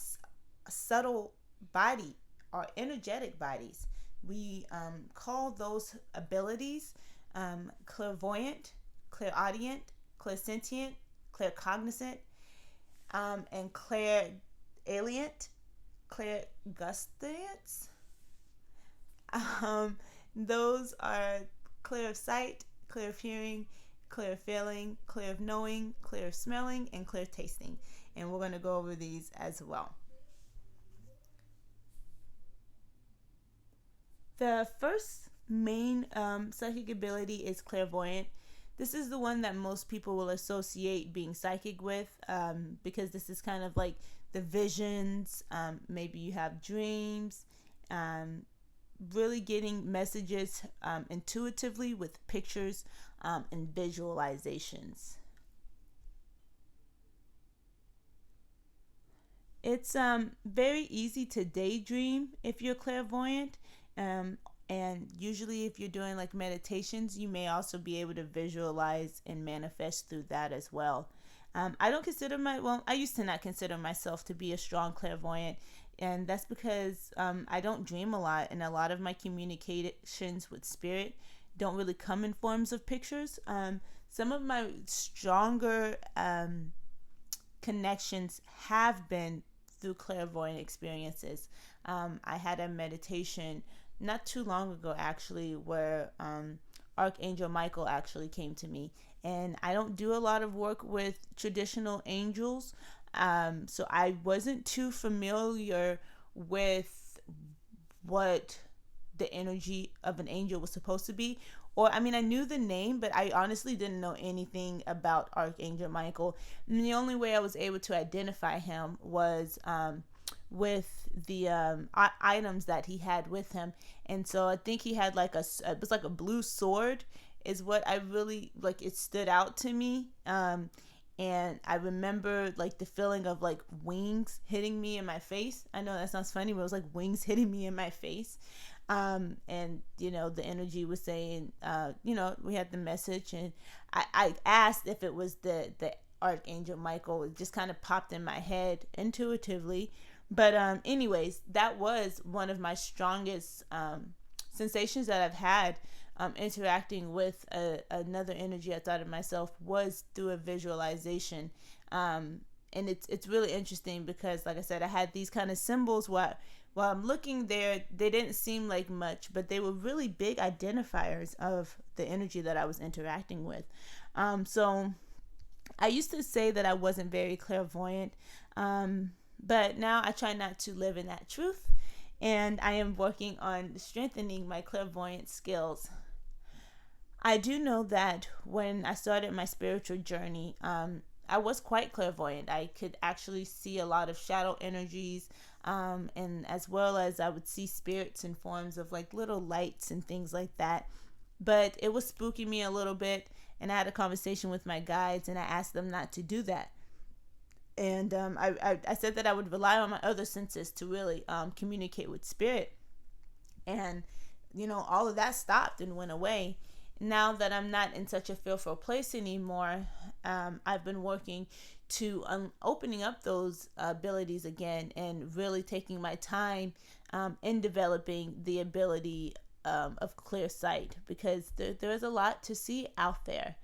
subtle body, our energetic bodies. We call those abilities Clairvoyant, Clairaudient, Clairsentient, Cognizant, and Clairaudience, Clairgustance. Those are clear of sight, clear of hearing, clear of feeling, clear of knowing, clear of smelling, and clear of tasting. And we're going to go over these as well. The first main psychic ability is Clairvoyant. This is the one that most people will associate being psychic with, because this is kind of like the visions. Maybe you have dreams, really getting messages intuitively with pictures and visualizations. It's very easy to daydream if you're clairvoyant. And usually if you're doing like meditations, you may also be able to visualize and manifest through that as well. I don't consider I used to not consider myself to be a strong clairvoyant. And that's because I don't dream a lot. And a lot of my communications with spirit don't really come in forms of pictures. Some of my stronger connections have been through clairvoyant experiences. I had a meditation not too long ago, actually, where Archangel Michael actually came to me. And I don't do a lot of work with traditional angels, so I wasn't too familiar with what the energy of an angel was supposed to be. Or, I mean, I knew the name, but I honestly didn't know anything about Archangel Michael. And the only way I was able to identify him was with the items that he had with him. And so I think he had like it was like a blue sword is what I really, like, it stood out to me. And I remember like the feeling of like wings hitting me in my face. I know that sounds funny, but it was like wings hitting me in my face. And the energy was saying, we had the message, and I asked if it was the Archangel Michael. It just kind of popped in my head intuitively. But anyways, that was one of my strongest sensations that I've had interacting with another energy outside of myself, was through a visualization. And it's really interesting because, like I said, I had these kind of symbols while I'm looking there. They didn't seem like much, but they were really big identifiers of the energy that I was interacting with. So I used to say that I wasn't very clairvoyant, but now I try not to live in that truth, and I am working on strengthening my clairvoyant skills. I do know that when I started my spiritual journey, I was quite clairvoyant. I could actually see a lot of shadow energies, and as well as I would see spirits in forms of like little lights and things like that. But it was spooking me a little bit, and I had a conversation with my guides, and I asked them not to do that. And I said that I would rely on my other senses to really communicate with spirit. And, all of that stopped and went away. Now that I'm not in such a fearful place anymore, I've been working to opening up those abilities again, and really taking my time in developing the ability of clear sight, because there's a lot to see out there.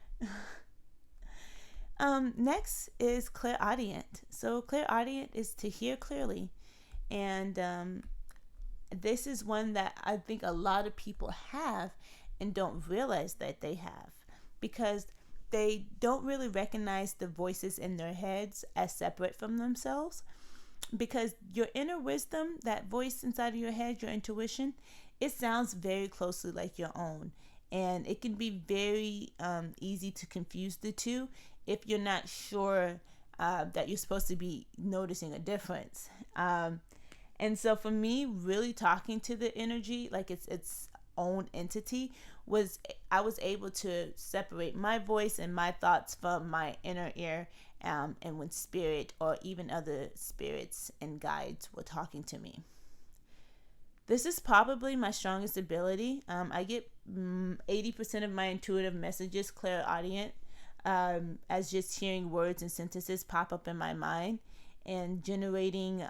Next is Clairaudient. So Clairaudient is to hear clearly, and this is one that I think a lot of people have and don't realize that they have, because they don't really recognize the voices in their heads as separate from themselves. Because your inner wisdom, that voice inside of your head, your intuition, it sounds very closely like your own, and it can be very easy to confuse the two if you're not sure that you're supposed to be noticing a difference. And so for me, really talking to the energy like its own entity, I was able to separate my voice and my thoughts from my inner ear, and when spirit or even other spirits and guides were talking to me. This is probably my strongest ability. I get 80% of my intuitive messages clairaudient, as just hearing words and sentences pop up in my mind, and generating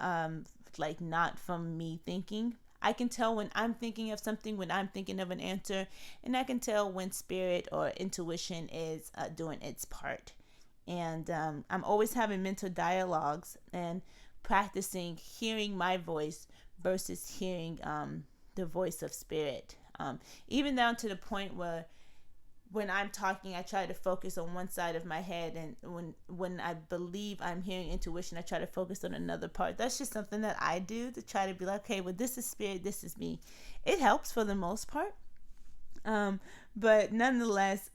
like not from me thinking. I can tell when I'm thinking of something, when I'm thinking of an answer, and I can tell when spirit or intuition is doing its part. And I'm always having mental dialogues and practicing hearing my voice versus hearing the voice of spirit. Even down to the point where when I'm talking, I try to focus on one side of my head, and when I believe I'm hearing intuition, I try to focus on another part. That's just something that I do to try to be like, okay, well, this is spirit, this is me. It helps for the most part. But nonetheless,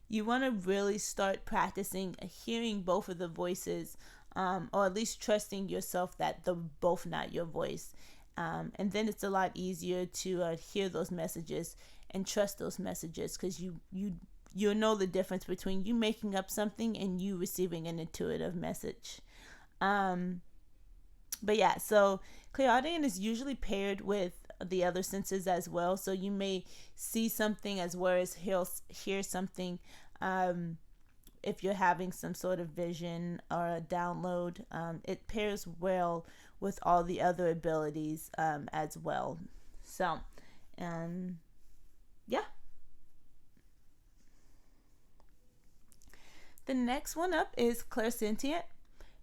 you want to really start practicing hearing both of the voices, or at least trusting yourself that they're both not your voice. And then it's a lot easier to hear those messages and trust those messages, because you'll know the difference between you making up something and you receiving an intuitive message. But yeah, so Clairaudient is usually paired with the other senses as well. So you may see something as well as hear something. If you're having some sort of vision or a download, it pairs well with all the other abilities as well. So, yeah. The next one up is Clairsentient.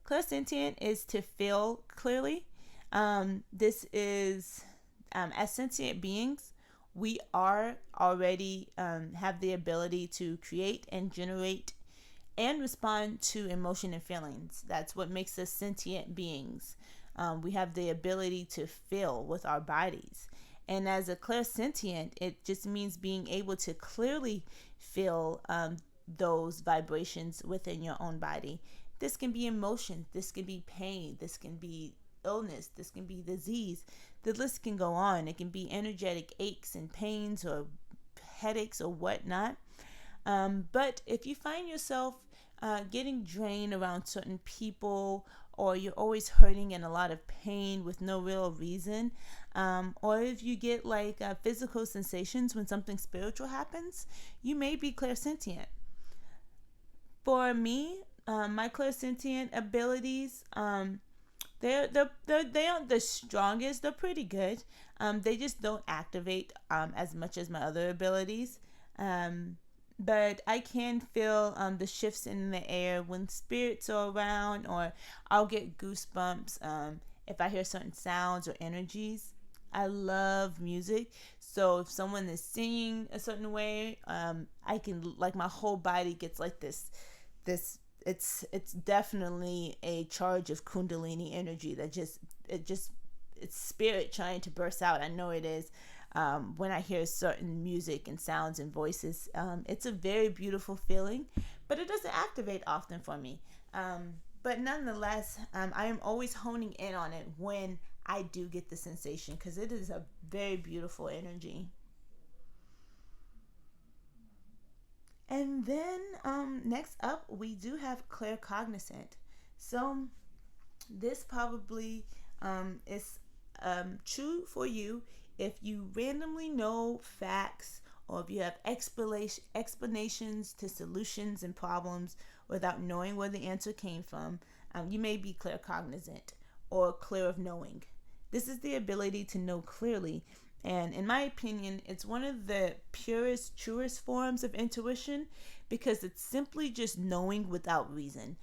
Clairsentient is to feel clearly. This is, as sentient beings, we are already have the ability to create and generate and respond to emotion and feelings. That's what makes us sentient beings. We have the ability to feel with our bodies. And as a clairsentient, it just means being able to clearly feel those vibrations within your own body. This can be emotion, this can be pain, this can be illness, this can be disease. The list can go on. It can be energetic aches and pains or headaches or whatnot. But if you find yourself getting drained around certain people, or you're always hurting and a lot of pain with no real reason, or if you get like physical sensations when something spiritual happens, you may be clairsentient. For me, my clairsentient abilities, they aren't the strongest. They're pretty good. They just don't activate as much as my other abilities. But I can feel the shifts in the air when spirits are around, or I'll get goosebumps if I hear certain sounds or energies. I love music, so if someone is singing a certain way, I can, like, my whole body gets like this. It's definitely a charge of Kundalini energy that it's spirit trying to burst out. I know it is. When I hear certain music and sounds and voices, it's a very beautiful feeling, but it doesn't activate often for me. But nonetheless, I am always honing in on it when I do get the sensation, because it is a very beautiful energy. And then next up, we do have Cognizant. So this probably is true for you if you randomly know facts, or if you have explanations to solutions and problems without knowing where the answer came from. You may be claircognizant or clear of knowing. This is the ability to know clearly. And in my opinion, it's one of the purest, truest forms of intuition, because it's simply just knowing without reason.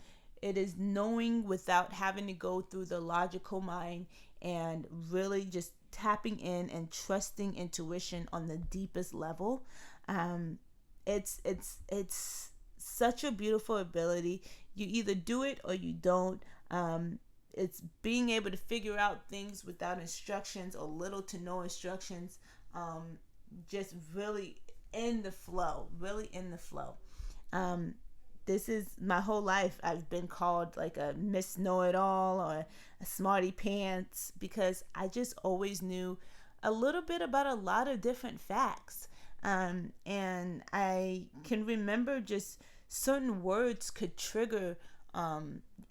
It is knowing without having to go through the logical mind, and really just tapping in and trusting intuition on the deepest level. It's such a beautiful ability. You either do it or you don't. It's being able to figure out things without instructions or little to no instructions. Just really in the flow. This is my whole life. I've been called like a Miss Know-It-All or a Smarty Pants, because I just always knew a little bit about a lot of different facts. And I can remember just certain words could trigger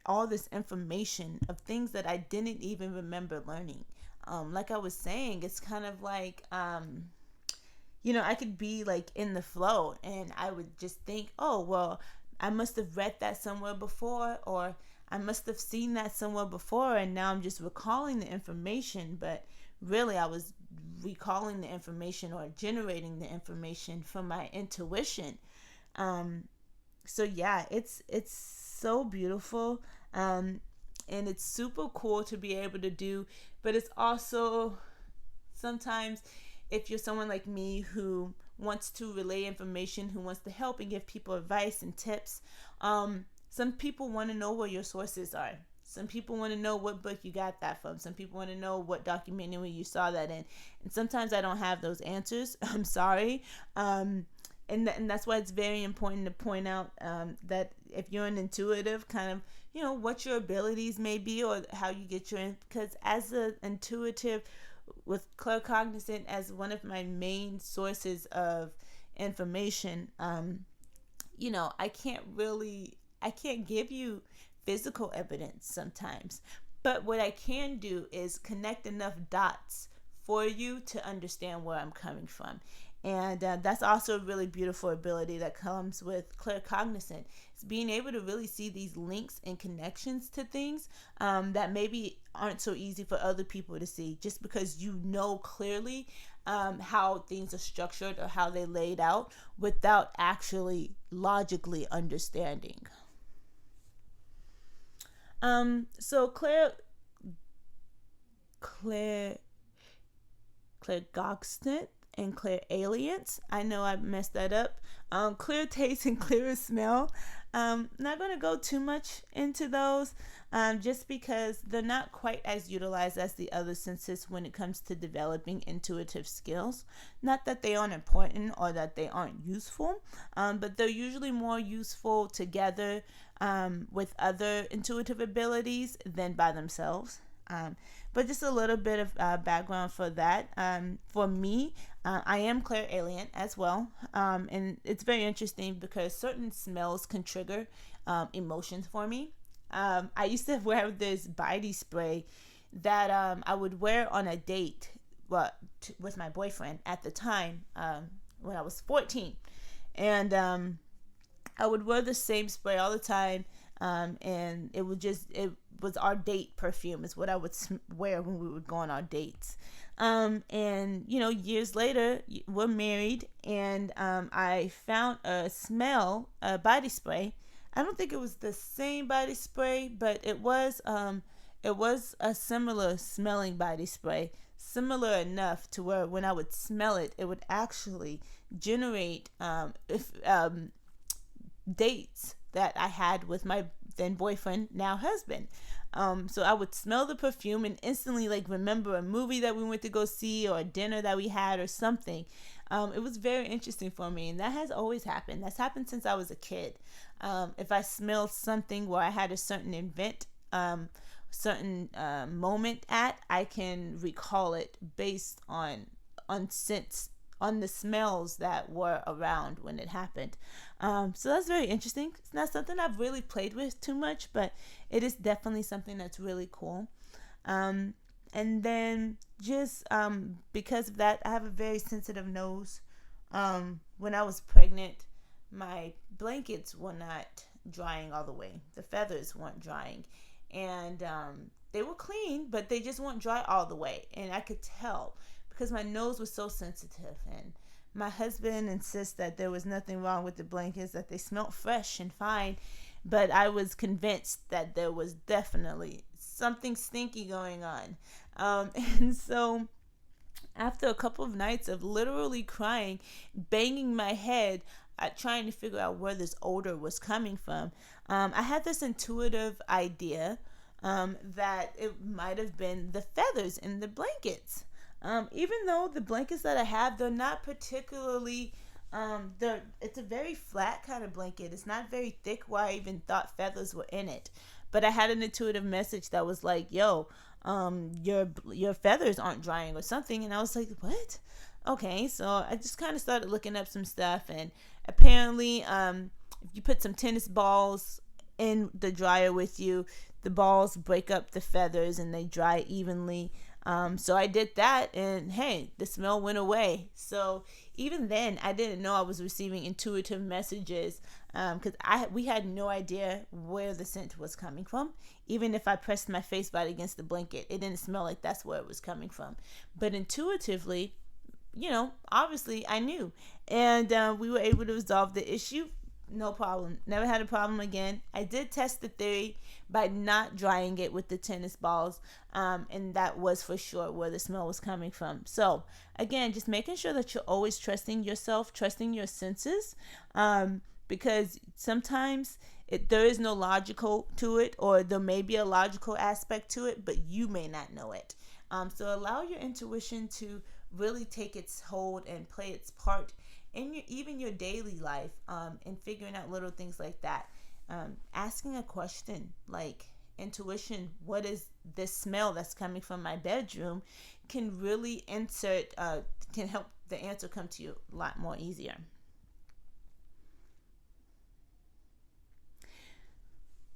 all this information of things that I didn't even remember learning. Like I was saying, it's kind of like, I could be like in the flow and I would just think, oh, well, I must have read that somewhere before, or I must have seen that somewhere before, and now I'm just recalling the information. But really, I was recalling the information or generating the information from my intuition. So yeah, it's so beautiful, and it's super cool to be able to do. But it's also sometimes, if you're someone like me who wants to relay information, who wants to help and give people advice and tips, some people want to know where your sources are. Some people want to know what book you got that from. Some people want to know what documentary you saw that in. And sometimes I don't have those answers. I'm sorry. And that's why it's very important to point out that if you're an intuitive, kind of, what your abilities may be or how you get because as an intuitive with Claircognizant as one of my main sources of information, I can't give you physical evidence sometimes, but what I can do is connect enough dots for you to understand where I'm coming from. And that's also a really beautiful ability that comes with Claircognizant. It's being able to really see these links and connections to things that maybe aren't so easy for other people to see, just because you know clearly how things are structured or how they laid out without actually logically understanding. So Claircognizant and Clairaudient. I know I messed that up. Clear taste and clear smell. Not going to go too much into those just because they're not quite as utilized as the other senses when it comes to developing intuitive skills. Not that they aren't important or that they aren't useful, but they're usually more useful together with other intuitive abilities than by themselves. But just a little bit of background for that. For me, I am clairaudient as well. And it's very interesting because certain smells can trigger emotions for me. I used to wear this body spray that I would wear on a date with my boyfriend at the time when I was 14. And I would wear the same spray all the time. And it was our date perfume is what I would wear when we would go on our dates. And years later we're married, and I found a body spray. I don't think it was the same body spray, but it was a similar smelling body spray, similar enough to where when I would smell it, it would actually generate dates that I had with my then boyfriend, now husband. So I would smell the perfume and instantly remember a movie that we went to go see or a dinner that we had or something. It was very interesting for me, and that has always happened. That's happened since I was a kid. If I smelled something where I had a certain event, certain moment I can recall it based on scents, on the smells that were around when it happened. So that's very interesting. It's not something I've really played with too much, but it is definitely something that's really cool. And then just because of that, I have a very sensitive nose. When I was pregnant, my blankets were not drying all the way. The feathers weren't drying. And they were clean, but they just weren't dry all the way. And I could tell because my nose was so sensitive. And my husband insists that there was nothing wrong with the blankets, that they smelled fresh and fine. But I was convinced that there was definitely something stinky going on. And so after a couple of nights of literally crying, banging my head, trying to figure out where this odor was coming from, I had this intuitive idea that it might have been the feathers in the blankets. Even though the blankets that I have, they're not particularly, it's a very flat kind of blanket. It's not very thick where I even thought feathers were in it. But I had an intuitive message that was like, yo, your feathers aren't drying or something. And I was like, what? Okay, so I just kind of started looking up some stuff. And apparently, if you put some tennis balls in the dryer with you, the balls break up the feathers and they dry evenly. So I did that, and hey, the smell went away. So even then, I didn't know I was receiving intuitive messages because we had no idea where the scent was coming from. Even if I pressed my face right against the blanket, it didn't smell like that's where it was coming from. But intuitively, obviously I knew, and we were able to resolve the issue. No problem. Never had a problem again. I did test the theory by not drying it with the tennis balls, and that was for sure where the smell was coming from. So again, just making sure that you're always trusting yourself, trusting your senses, because sometimes There is no logical to it, or there may be a logical aspect to it, but you may not know it. So allow your intuition to really take its hold and play its part in even your daily life, and figuring out little things like that. Asking a question like, intuition, what is this smell that's coming from my bedroom, can really can help the answer come to you a lot more easier.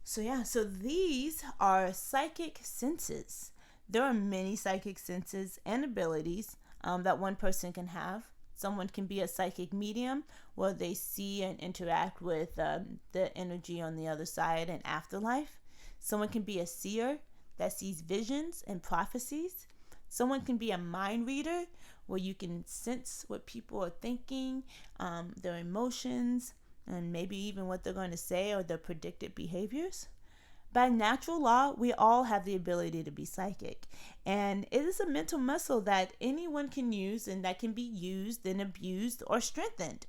So these are psychic senses. There are many psychic senses and abilities that one person can have. Someone can be a psychic medium, where they see and interact with the energy on the other side and afterlife. Someone can be a seer that sees visions and prophecies. Someone can be a mind reader, where you can sense what people are thinking, their emotions, and maybe even what they're going to say or their predicted behaviors. By natural law, we all have the ability to be psychic. And it is a mental muscle that anyone can use, and that can be used and abused or strengthened.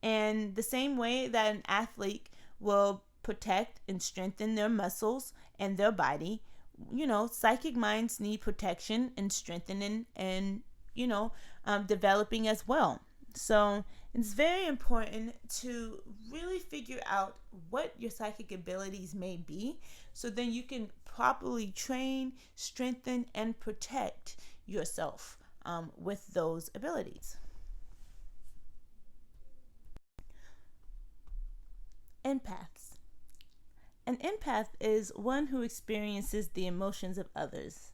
And the same way that an athlete will protect and strengthen their muscles and their body, psychic minds need protection and strengthening and, developing as well. So it's very important to really figure out what your psychic abilities may be, so then you can properly train, strengthen, and protect yourself with those abilities. Empaths. An empath is one who experiences the emotions of others.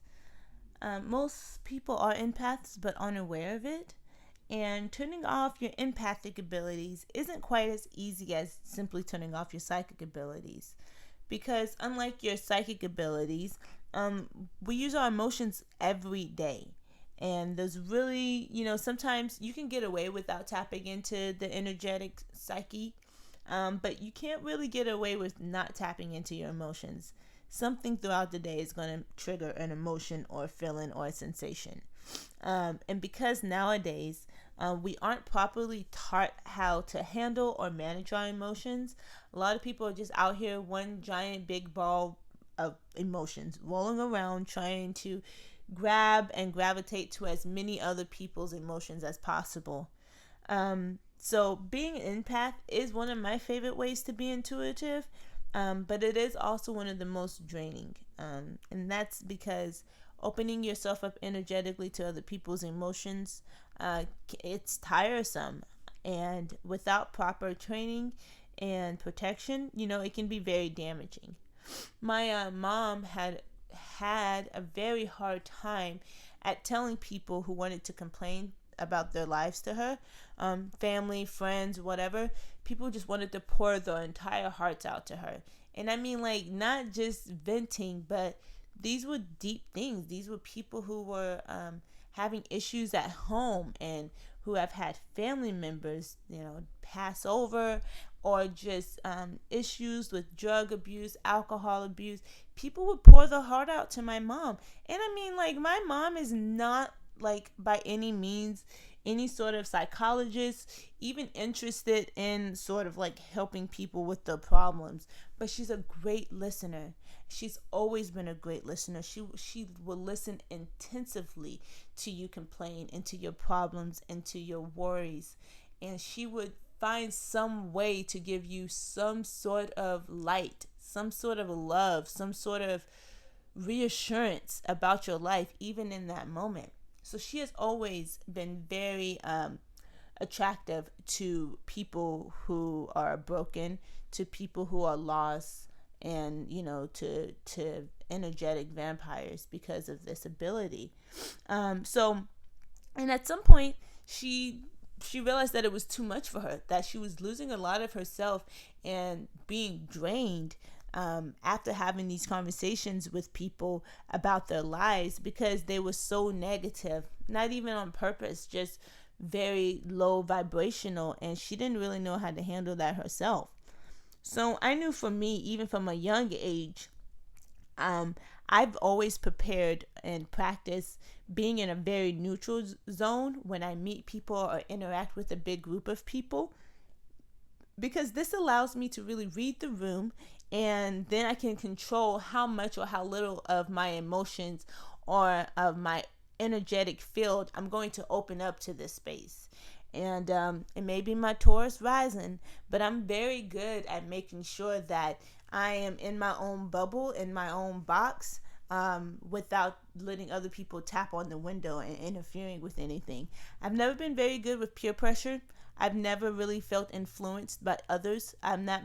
Most people are empaths but aren't aware of it. And turning off your empathic abilities isn't quite as easy as simply turning off your psychic abilities. Because unlike your psychic abilities, we use our emotions every day. And there's really, sometimes you can get away without tapping into the energetic psyche. But you can't really get away with not tapping into your emotions. Something throughout the day is going to trigger an emotion or a feeling or a sensation. And because nowadays we aren't properly taught how to handle or manage our emotions, a lot of people are just out here one giant big ball of emotions rolling around, trying to grab and gravitate to as many other people's emotions as possible. So being an empath is one of my favorite ways to be intuitive, but it is also one of the most draining. And that's because opening yourself up energetically to other people's emotions, it's tiresome. And without proper training and protection, it can be very damaging. My mom had a very hard time at telling people who wanted to complain about their lives to her, family, friends, whatever. People just wanted to pour their entire hearts out to her. And I mean, like, not just venting, but these were deep things. These were people who were having issues at home, and who have had family members, pass over, or just issues with drug abuse, alcohol abuse. People would pour their heart out to my mom. And I mean, like, my mom is not, like, by any means any sort of psychologist, even interested in sort of like helping people with their problems, but she's a great listener. She's always been a great listener. She will listen intensively to you complain, and to your problems, and to your worries, and she would find some way to give you some sort of light, some sort of love, some sort of reassurance about your life, even in that moment. So she has always been very attractive to people who are broken, to people who are lost, and to energetic vampires, because of this ability. And at some point she realized that it was too much for her, that she was losing a lot of herself and being drained after having these conversations with people about their lives, because they were so negative, not even on purpose, just very low vibrational, and she didn't really know how to handle that herself. So I knew, for me, even from a young age, I've always prepared and practiced being in a very neutral zone when I meet people or interact with a big group of people. because this allows me to really read the room, and then I can control how much or how little of my emotions or of my energetic field I'm going to open up to this space. And it may be my Taurus rising, but I'm very good at making sure that I am in my own bubble, in my own box, without letting other people tap on the window and interfering with anything. I've never been very good with peer pressure. I've never really felt influenced by others. I'm not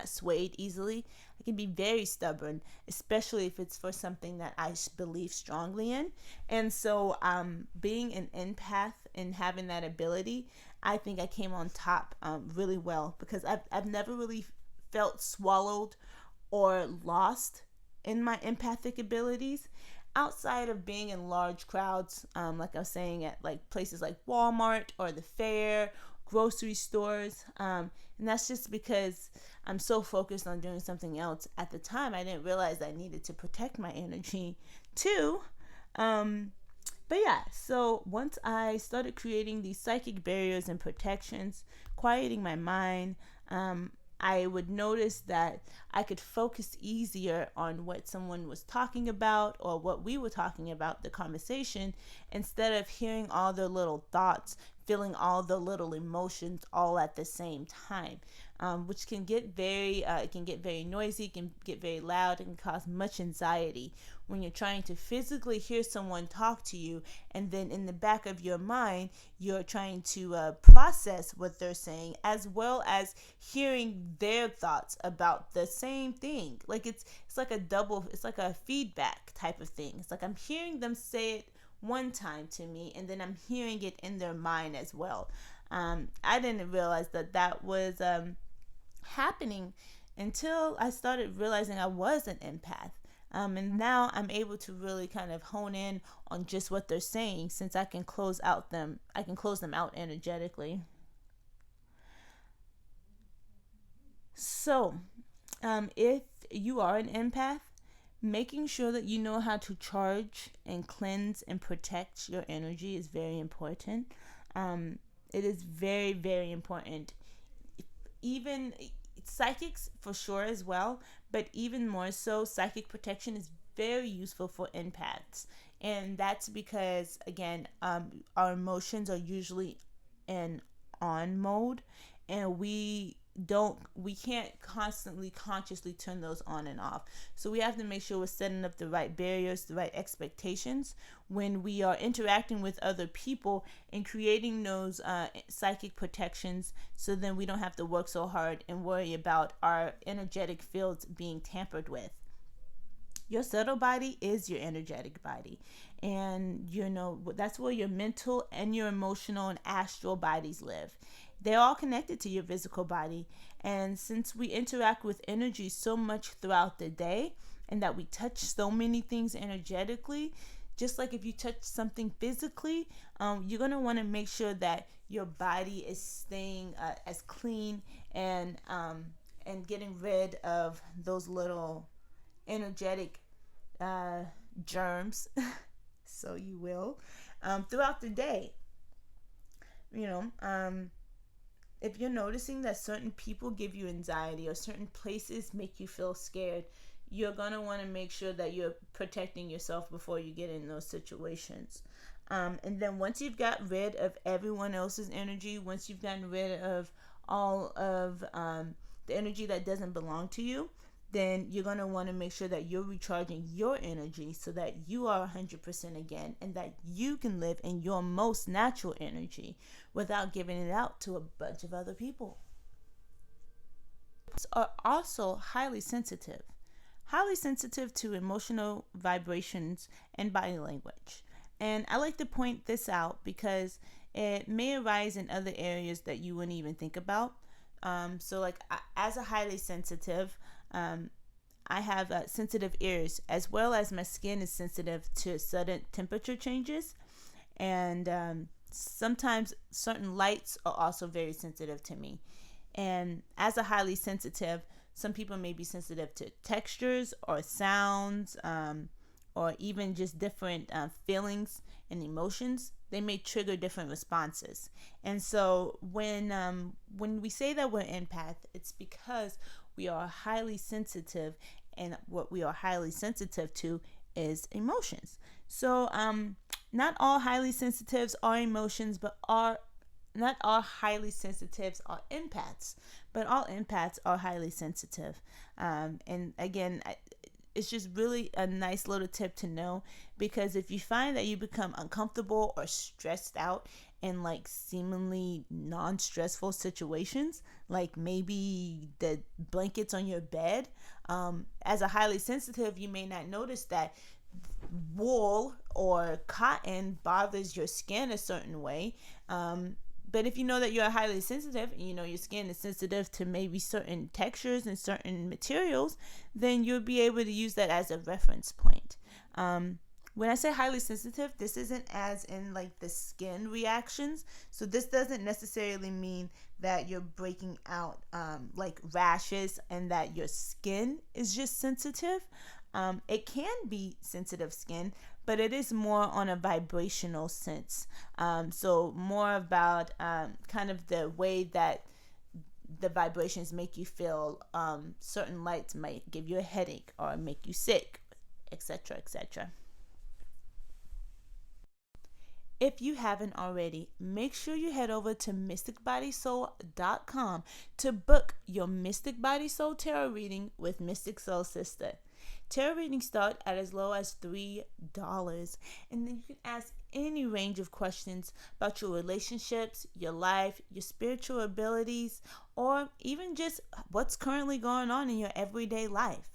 swayed easily. I can be very stubborn, especially if it's for something that I believe strongly in. And so, being an empath and having that ability, I think I came on top really well, because I've never really felt swallowed or lost in my empathic abilities outside of being in large crowds, like I was saying, at like places like Walmart or the fair, grocery stores, and that's just because I'm so focused on doing something else. At the time, I didn't realize I needed to protect my energy too. But yeah, so once I started creating these psychic barriers and protections, quieting my mind, I would notice that I could focus easier on what someone was talking about or what we were talking about, the conversation, instead of hearing all their little thoughts, feeling all the little emotions all at the same time, which can get it can get very noisy, can get very loud, and can cause much anxiety when you're trying to physically hear someone talk to you, and then in the back of your mind you're trying to process what they're saying, as well as hearing their thoughts about the same thing. Like it's like a feedback type of thing. It's like I'm hearing them say it one time to me, and then I'm hearing it in their mind as well. I didn't realize that was happening until I started realizing I was an empath. And now I'm able to really kind of hone in on just what they're saying, since I can close them out energetically. So, if you are an empath, making sure that you know how to charge and cleanse and protect your energy is very important. It is very, very important. Even psychics for sure as well, but even more so, psychic protection is very useful for empaths. And that's because, again, our emotions are usually in on mode, and we can't constantly consciously turn those on and off. So we have to make sure we're setting up the right barriers, the right expectations when we are interacting with other people, and creating those psychic protections, so then we don't have to work so hard and worry about our energetic fields being tampered with. Your subtle body is your energetic body, and that's where your mental and your emotional and astral bodies live. They're all connected to your physical body. And since we interact with energy so much throughout the day, and that we touch so many things energetically, just like if you touch something physically, you're going to want to make sure that your body is staying as clean, and getting rid of those little energetic germs, so you will, throughout the day. If you're noticing that certain people give you anxiety, or certain places make you feel scared, you're going to want to make sure that you're protecting yourself before you get in those situations. And then once you've got rid of everyone else's energy, once you've gotten rid of all of the energy that doesn't belong to you, then you're going to want to make sure that you're recharging your energy, so that you are 100% again, and that you can live in your most natural energy without giving it out to a bunch of other people. Are also highly sensitive to emotional vibrations and body language. And I like to point this out because it may arise in other areas that you wouldn't even think about. So like as a highly sensitive, I have sensitive ears, as well as my skin is sensitive to sudden temperature changes. And sometimes certain lights are also very sensitive to me. And as a highly sensitive, some people may be sensitive to textures or sounds, or even just different feelings and emotions they may trigger different responses. And so when we say that we're empath, it's because we are highly sensitive, and what we are highly sensitive to is emotions. So not all highly sensitives are emotions, but not all highly sensitives are empaths, but all empaths are highly sensitive. And again, it's just really a nice little tip to know, because if you find that you become uncomfortable or stressed out in like seemingly non-stressful situations, like maybe the blankets on your bed, as a highly sensitive, you may not notice that wool or cotton bothers your skin a certain way. But if you know that you're highly sensitive, and you know your skin is sensitive to maybe certain textures and certain materials, then you'll be able to use that as a reference point. When I say highly sensitive, this isn't as in like the skin reactions. So this doesn't necessarily mean that you're breaking out like rashes and that your skin is just sensitive. It can be sensitive skin, but it is more on a vibrational sense. So more about kind of the way that the vibrations make you feel. Certain lights might give you a headache or make you sick, etc., etc. If you haven't already, make sure you head over to mysticbodysoul.com to book your Mystic Body Soul Tarot reading with Mystic SoulSista. Tarot readings start at as low as $3, and then you can ask any range of questions about your relationships, your life, your spiritual abilities, or even just what's currently going on in your everyday life.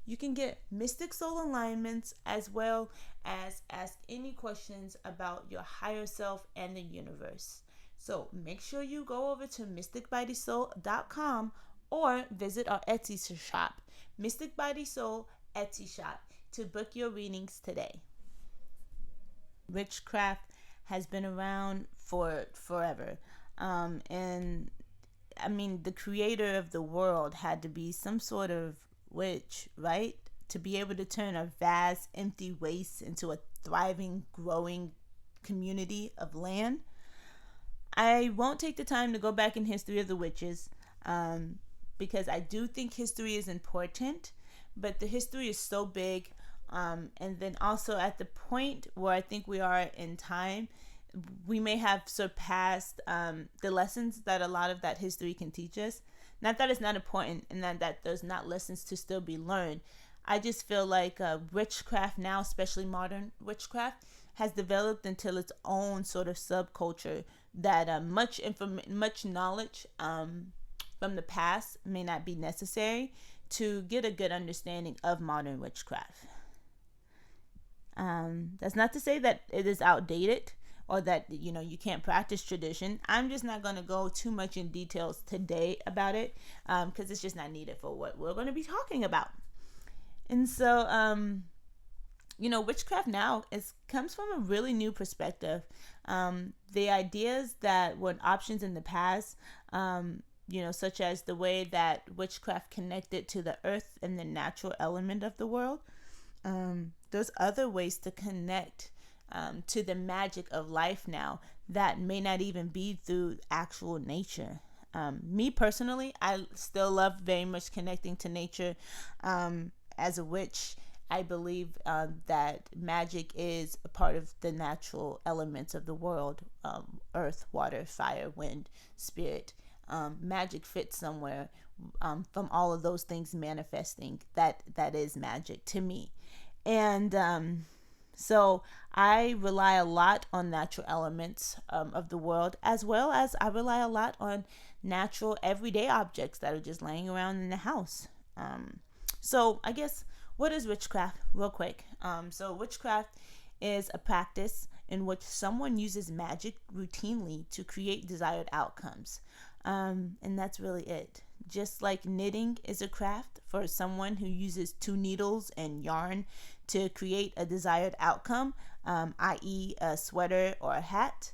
You can get Mystic Soul alignments as well as ask any questions about your higher self and the universe. So make sure you go over to mysticbodysoul.com or visit our Etsy shop, Mystic Body Soul Etsy shop, to book your readings today. Witchcraft has been around for forever. And I mean, the creator of the world had to be some sort of witch, right? To be able to turn a vast, empty waste into a thriving, growing community of land. I won't take the time to go back in history of the witches, because I do think history is important, but the history is so big. And then also at the point where I think we are in time, we may have surpassed the lessons that a lot of that history can teach us. Not that it's not important, and that there's not lessons to still be learned. I just feel like witchcraft now, especially modern witchcraft, has developed into its own sort of subculture that much knowledge from the past may not be necessary to get a good understanding of modern witchcraft. That's not to say that it is outdated or that, you know, you can't practice tradition. I'm just not going to go too much in details today about it, because it's just not needed for what we're going to be talking about. And so, you know, witchcraft now comes from a really new perspective. The ideas that were options in the past, you know, such as the way that witchcraft connected to the earth and the natural element of the world. There's other ways to connect to the magic of life now that may not even be through actual nature. Me personally, I still love very much connecting to nature. As a witch, I believe that magic is a part of the natural elements of the world. Earth, water, fire, wind, spirit. Magic fits somewhere from all of those things manifesting. That is magic to me. And so I rely a lot on natural elements of the world, as well as I rely a lot on natural everyday objects that are just laying around in the house. So I guess, what is witchcraft? Real quick. So witchcraft is a practice in which someone uses magic routinely to create desired outcomes. And that's really it. Just like knitting is a craft for someone who uses 2 needles and yarn to create a desired outcome, i.e. a sweater or a hat,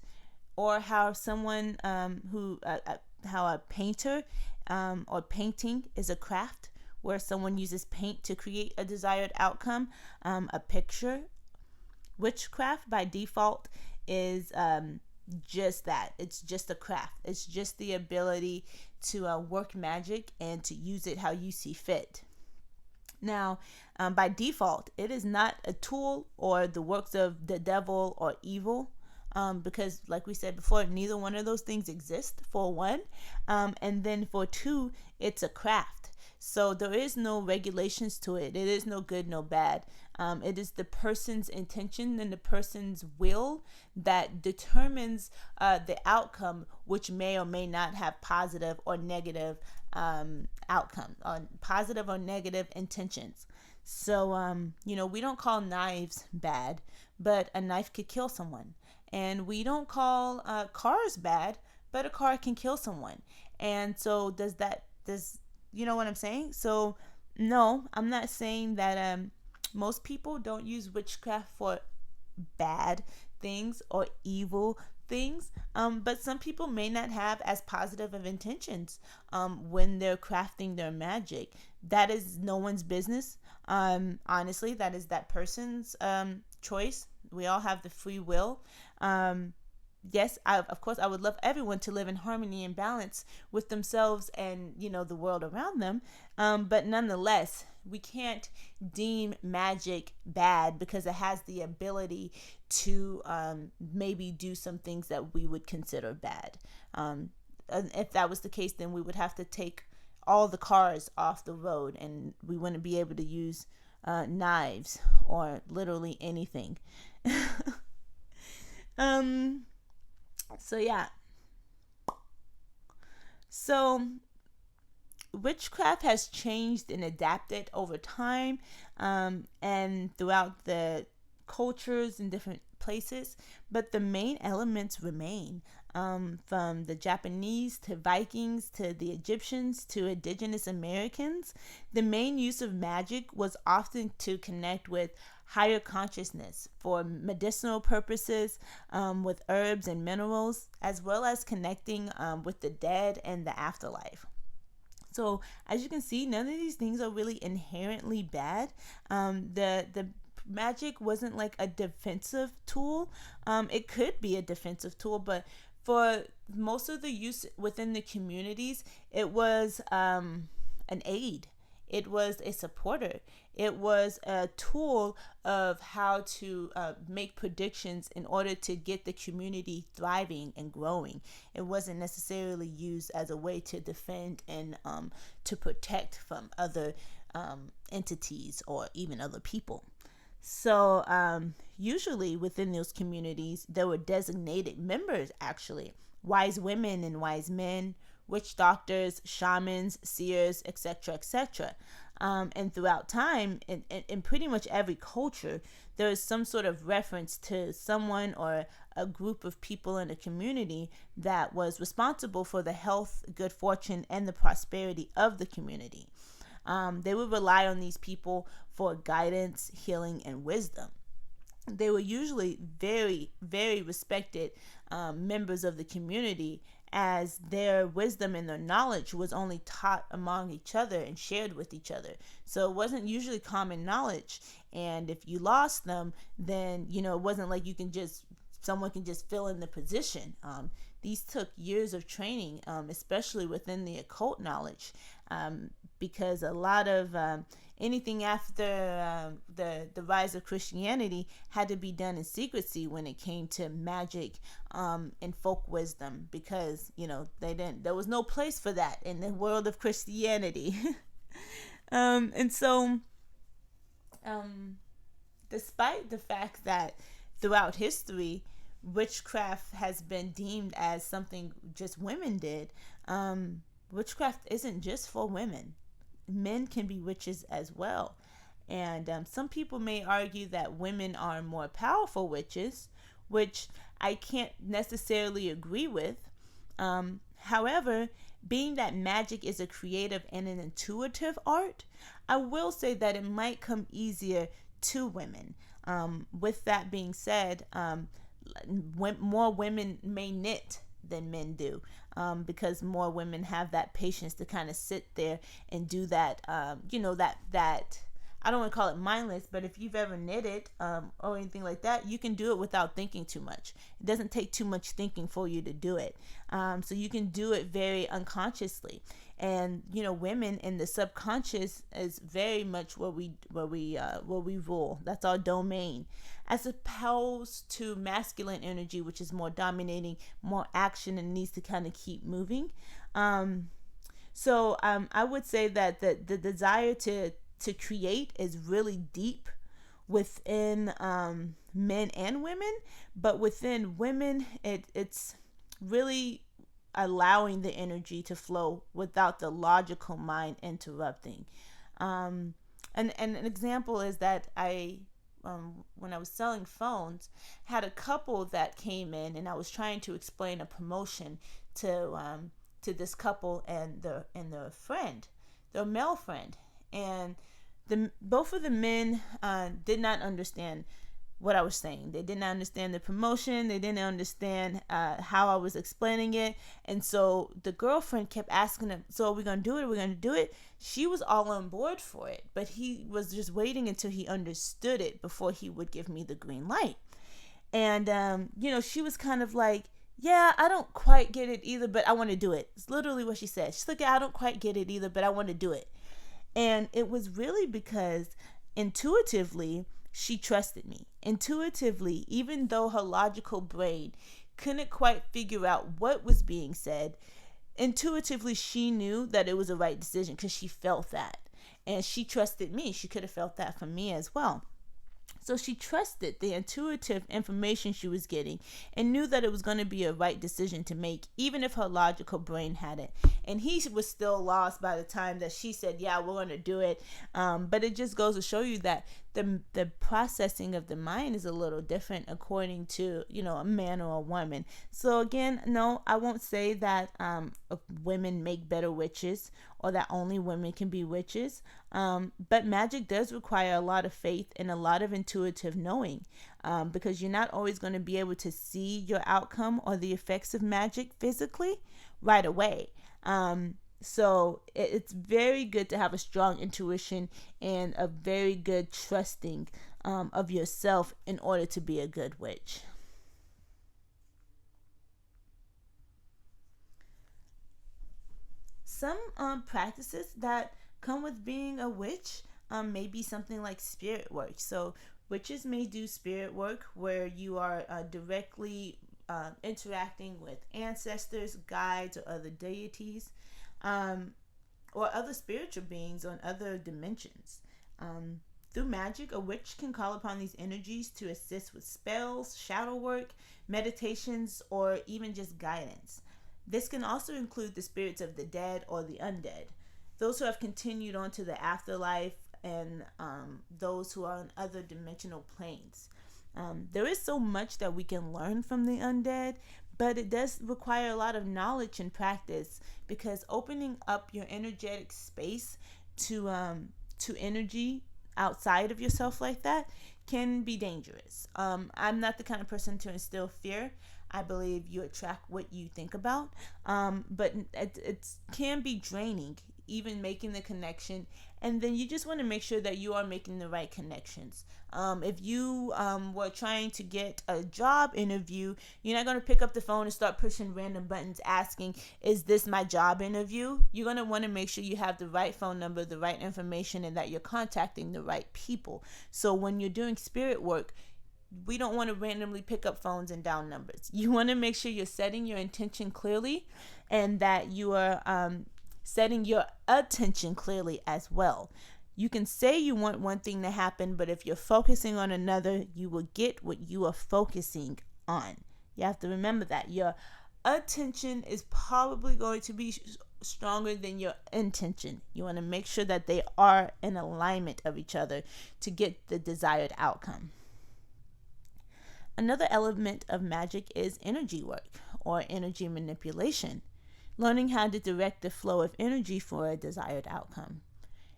or how someone how a painter or painting is a craft where someone uses paint to create a desired outcome, a picture. Witchcraft by default is just that. It's just a craft. It's just the ability to work magic and to use it how you see fit. Now, by default, it is not a tool or the works of the devil or evil, because, like we said before, neither one of those things exist, for one. And then for two, it's a craft. So there is no regulations to it. It is no good, no bad. It is the person's intention and the person's will that determines the outcome, which may or may not have positive or negative outcome, or positive or negative intentions. So, we don't call knives bad, but a knife could kill someone. And we don't call cars bad, but a car can kill someone. And so does you know what I'm saying? So no, I'm not saying that most people don't use witchcraft for bad things or evil things, but some people may not have as positive of intentions when they're crafting their magic. That is no one's business. Honestly, that is that person's choice. We all have the free will. Yes, of course, I would love everyone to live in harmony and balance with themselves and, the world around them. But nonetheless, we can't deem magic bad because it has the ability to maybe do some things that we would consider bad. If that was the case, then we would have to take all the cars off the road and we wouldn't be able to use knives or literally anything. So yeah. So witchcraft has changed and adapted over time, and throughout the cultures in different places, but the main elements remain. From the Japanese to Vikings to the Egyptians to indigenous Americans, the main use of magic was often to connect with higher consciousness for medicinal purposes, with herbs and minerals, as well as connecting with the dead and the afterlife. So as you can see, none of these things are really inherently bad. The magic wasn't like a defensive tool. It could be a defensive tool, but for most of the use within the communities, it was an aid. It was a supporter. It was a tool of how to make predictions in order to get the community thriving and growing. It wasn't necessarily used as a way to defend and to protect from other entities or even other people. So usually within those communities, there were designated members, actually, wise women and wise men, witch doctors, shamans, seers, etc., etc. And throughout time, in pretty much every culture, there is some sort of reference to someone or a group of people in a community that was responsible for the health, good fortune, and the prosperity of the community. They would rely on these people for guidance, healing, and wisdom. They were usually very, very respected members of the community, as their wisdom and their knowledge was only taught among each other and shared with each other. So it wasn't usually common knowledge. And if you lost them, then, it wasn't like someone can just fill in the position. These took years of training, especially within the occult knowledge, because a lot of anything after the rise of Christianity had to be done in secrecy when it came to magic and folk wisdom, because there was no place for that in the world of Christianity. And so despite the fact that throughout history witchcraft has been deemed as something just women did, witchcraft isn't just for women. Men can be witches as well. And some people may argue that women are more powerful witches, which I can't necessarily agree with. However, being that magic is a creative and an intuitive art, I will say that it might come easier to women. With that being said, more women may knit than men do, because more women have that patience to kind of sit there and do that, that I don't want to call it mindless, but if you've ever knitted or anything like that, you can do it without thinking too much. It doesn't take too much thinking for you to do it. So you can do it very unconsciously. And women in the subconscious is very much where we rule. That's our domain, as opposed to masculine energy, which is more dominating, more action, and needs to kind of keep moving. So I would say that the desire to create is really deep within men and women, but within women, it's really allowing the energy to flow without the logical mind interrupting. And an example is that when I was selling phones, had a couple that came in, and I was trying to explain a promotion to this couple and their friend, their male friend, and both of the men did not understand what I was saying. They did not understand the promotion. They didn't understand how I was explaining it. And so the girlfriend kept asking him, so are we going to do it? Are we going to do it? She was all on board for it, but he was just waiting until he understood it before he would give me the green light. And, she was kind of like, yeah, I don't quite get it either, but I want to do it. It's literally what she said. She's like, I don't quite get it either, but I want to do it. And it was really because intuitively, she trusted me. Intuitively, even though her logical brain couldn't quite figure out what was being said, intuitively she knew that it was the right decision because she felt that. And she trusted me. She could have felt that from me as well. So she trusted the intuitive information she was getting and knew that it was going to be a right decision to make, even if her logical brain hadn't. And he was still lost by the time that she said, yeah, we're going to do it. But it just goes to show you that the processing of the mind is a little different according to, a man or a woman. So again, no, I won't say that women make better witches or that only women can be witches. But magic does require a lot of faith and a lot of intuitive knowing, because you're not always going to be able to see your outcome or the effects of magic physically right away. So it's very good to have a strong intuition and a very good trusting of yourself in order to be a good witch. Some practices that come with being a witch may be something like spirit work. So witches may do spirit work where you are directly interacting with ancestors, guides, or other deities, or other spiritual beings on other dimensions. Through magic, a witch can call upon these energies to assist with spells, shadow work, meditations, or even just guidance. This can also include the spirits of the dead or the undead, those who have continued on to the afterlife, and those who are on other dimensional planes. There is so much that we can learn from the undead, but it does require a lot of knowledge and practice, because opening up your energetic space to energy outside of yourself like that can be dangerous. I'm not the kind of person to instill fear. I believe you attract what you think about, but it can be draining, even making the connection. And then you just want to make sure that you are making the right connections. If you were trying to get a job interview, you're not going to pick up the phone and start pushing random buttons asking, is this my job interview? You're going to want to make sure you have the right phone number, the right information, and that you're contacting the right people. So when you're doing spirit work, we don't want to randomly pick up phones and down numbers. You want to make sure you're setting your intention clearly, and that you are setting your attention clearly as well. You can say you want one thing to happen, but if you're focusing on another, you will get what you are focusing on. You have to remember that your attention is probably going to be stronger than your intention. You want to make sure that they are in alignment of each other to get the desired outcome. Another element of magic is energy work or energy manipulation, learning how to direct the flow of energy for a desired outcome.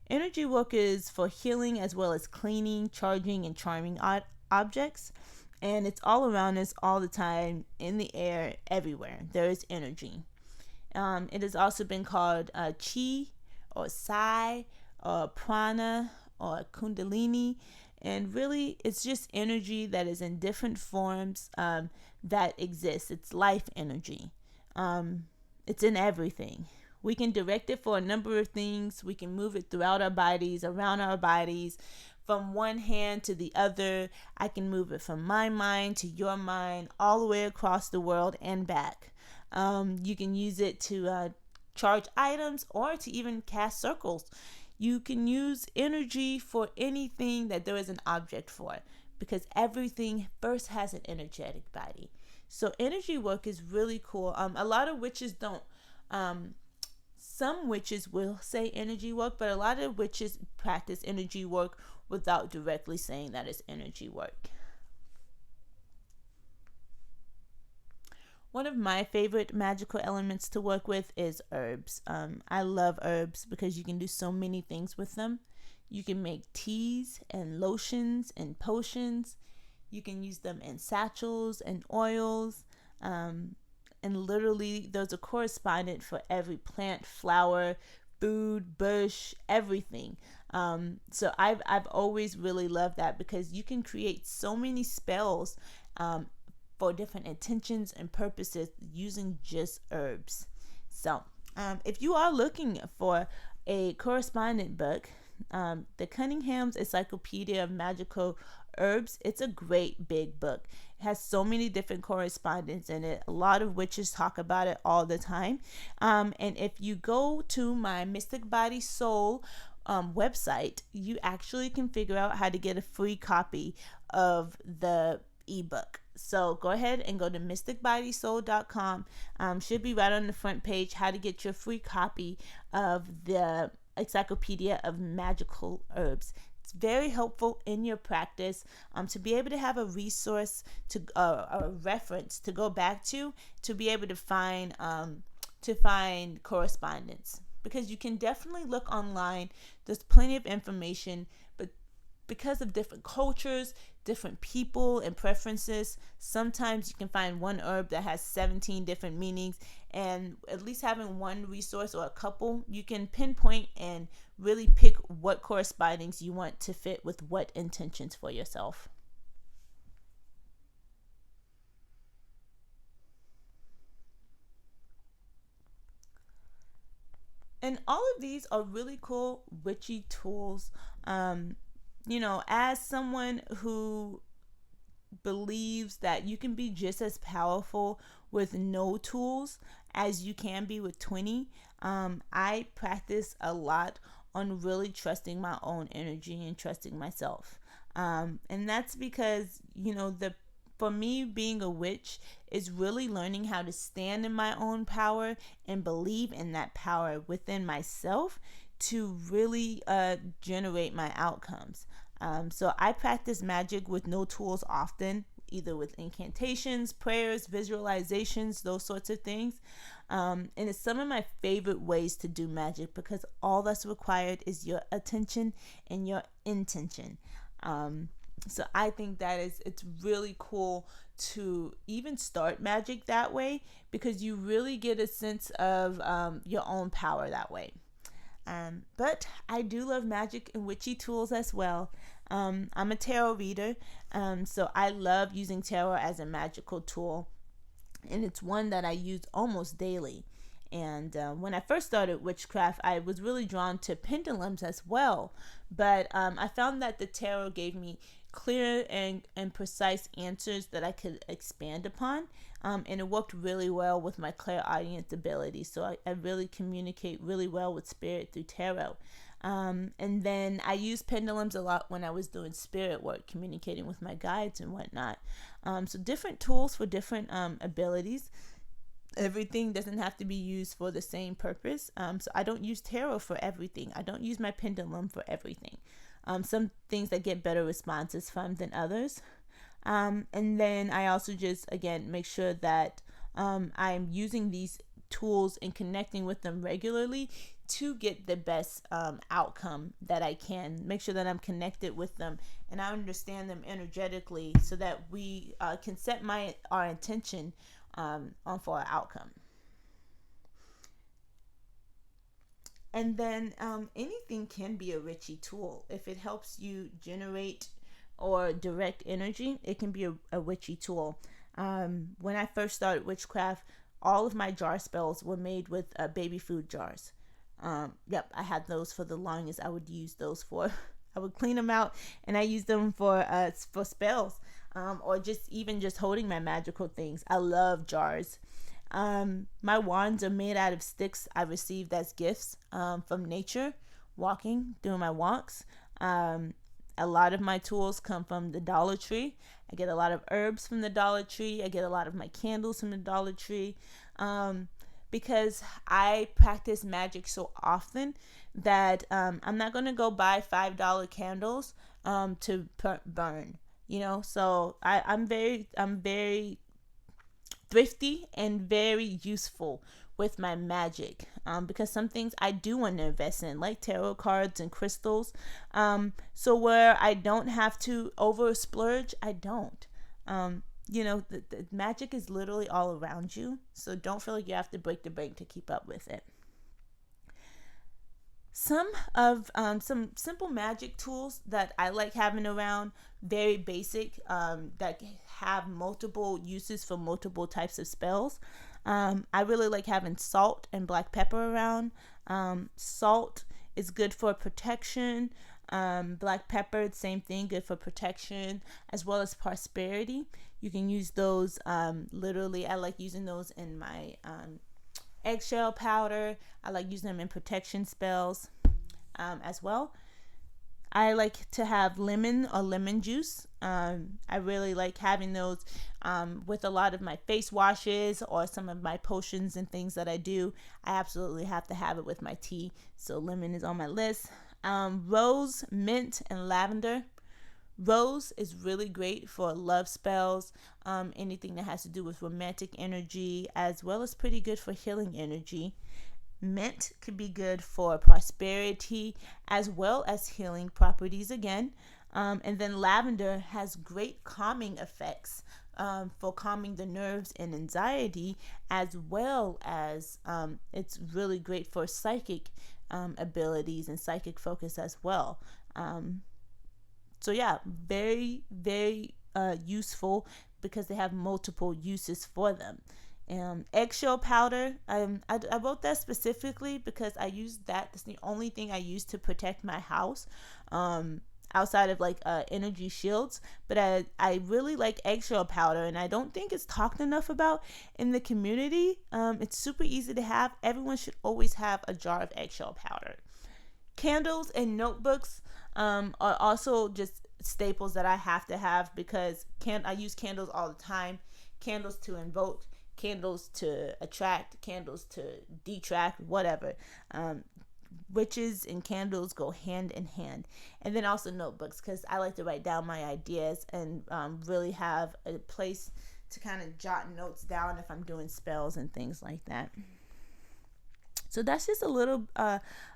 Energy work is for healing as well as cleaning, charging, and charming objects, and it's all around us all the time, in the air, everywhere. There is energy. It has also been called chi or psi or prana or Kundalini. And really, it's just energy that is in different forms that exists. It's life energy. It's in everything. We can direct it for a number of things. We can move it throughout our bodies, around our bodies, from one hand to the other. I can move it from my mind to your mind, all the way across the world and back. You can use it to charge items or to even cast circles. You can use energy for anything that there is an object for, because everything first has an energetic body. So energy work is really cool. A lot of witches don't. Some witches will say energy work, but a lot of witches practice energy work without directly saying that it's energy work. One of my favorite magical elements to work with is herbs. I love herbs because you can do so many things with them. You can make teas and lotions and potions. You can use them in satchels and oils. And literally, there's a correspondent for every plant, flower, food, bush, everything. So I've always really loved that, because you can create so many spells for different intentions and purposes using just herbs. So if you are looking for a correspondent book, the Cunningham's Encyclopedia of Magical Herbs, it's a great big book. It has so many different correspondents in it. A lot of witches talk about it all the time. And if you go to my Mystic Body Soul website, you actually can figure out how to get a free copy of the ebook. So go ahead and go to mysticbodysoul.com. Should be right on the front page, how to get your free copy of the Encyclopedia of Magical Herbs. It's very helpful in your practice to be able to have a resource, to a reference to go back to be able to find correspondence, because you can definitely look online. There's plenty of information, but because of different cultures, different people and preferences, sometimes you can find one herb that has 17 different meanings, and at least having one resource or a couple, you can pinpoint and really pick what correspondence you want to fit with what intentions for yourself. And all of these are really cool witchy tools. As someone who believes that you can be just as powerful with no tools as you can be with 20, I practice a lot on really trusting my own energy and trusting myself. And that's because, for me, being a witch is really learning how to stand in my own power and believe in that power within myself to really generate my outcomes. So I practice magic with no tools often, either with incantations, prayers, visualizations, those sorts of things. And it's some of my favorite ways to do magic, because all that's required is your attention and your intention. So I think it's really cool to even start magic that way, because you really get a sense of your own power that way. But I do love magic and witchy tools as well. I'm a tarot reader, so I love using tarot as a magical tool, and it's one that I use almost daily. And when I first started witchcraft, I was really drawn to pendulums as well, but I found that the tarot gave me clear and precise answers that I could expand upon, and it worked really well with my Clairaudient abilities. So I really communicate really well with spirit through tarot. And then I used pendulums a lot when I was doing spirit work, communicating with my guides and whatnot. So different tools for different abilities. Everything doesn't have to be used for the same purpose. So I don't use tarot for everything. I don't use my pendulum for everything. Some things that get better responses from than others. And then I also just, again, make sure that I'm using these tools and connecting with them regularly to get the best outcome that I can. Make sure that I'm connected with them and I understand them energetically, so that we can set our intention on for our outcome. And then anything can be a witchy tool. If it helps you generate or direct energy, it can be a witchy tool. When I first started witchcraft, all of my jar spells were made with baby food jars. Yep, I had those for the longest. I would use those for, I would clean them out and I use them for spells, or just holding my magical things. I love jars. My wands are made out of sticks I received as gifts from nature, doing my walks. A lot of my tools come from the Dollar Tree. I get a lot of herbs from the Dollar Tree. I get a lot of my candles from the Dollar Tree. Because I practice magic so often that I'm not going to go buy $5 candles to burn. So I'm very thrifty and very useful with my magic, because some things I do want to invest in, like tarot cards and crystals. So where I don't have to over splurge, I don't. The magic is literally all around you, so don't feel like you have to break the bank to keep up with it. Some simple magic tools that I like having around, very basic, that have multiple uses for multiple types of spells. I really like having salt and black pepper around. Salt is good for protection. Black pepper, same thing, good for protection as well as prosperity. You can use those literally. I like using those in my eggshell powder. I like using them in protection spells as well. I like to have lemon or lemon juice. I really like having those with a lot of my face washes or some of my potions and things that I do. I absolutely have to have it with my tea. So lemon is on my list. Rose, mint, and lavender. Rose is really great for love spells, anything that has to do with romantic energy, as well as pretty good for healing energy. Mint could be good for prosperity as well as healing properties again. And then lavender has great calming effects for calming the nerves and anxiety, as well as it's really great for psychic abilities and psychic focus as well. So yeah, very, very useful because they have multiple uses for them. Eggshell powder, I wrote that specifically because I use that. That's the only thing I use to protect my house, outside of like energy shields. But I really like eggshell powder, and I don't think it's talked enough about in the community. It's super easy to have. Everyone should always have a jar of eggshell powder. Candles and notebooks are also just staples that I have to have because I use candles all the time. Candles to invoke, candles to attract, candles to detract, whatever. Witches and candles go hand in hand. And then also notebooks, because I like to write down my ideas and really have a place to kind of jot notes down if I'm doing spells and things like that. So that's just a little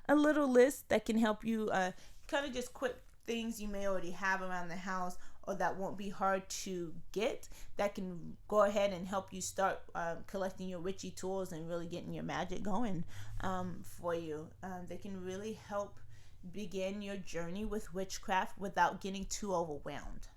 list that can help you kind of just quick things you may already have around the house, or that won't be hard to get, that can go ahead and help you start collecting your witchy tools and really getting your magic going for you. They can really help begin your journey with witchcraft without getting too overwhelmed.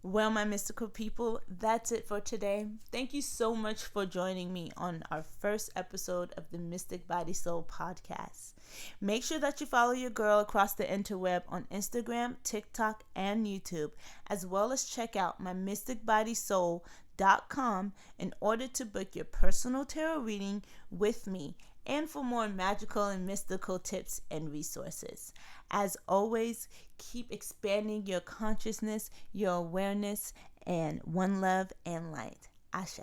Well, my mystical people, that's it for today. Thank you so much for joining me on our first episode of the Mystic Body Soul podcast. Make sure that you follow your girl across the interweb on Instagram, TikTok, and YouTube, as well as check out my mysticbodysoul.com in order to book your personal tarot reading with me and for more magical and mystical tips and resources. As always, keep expanding your consciousness, your awareness, and one love and light. Ashe.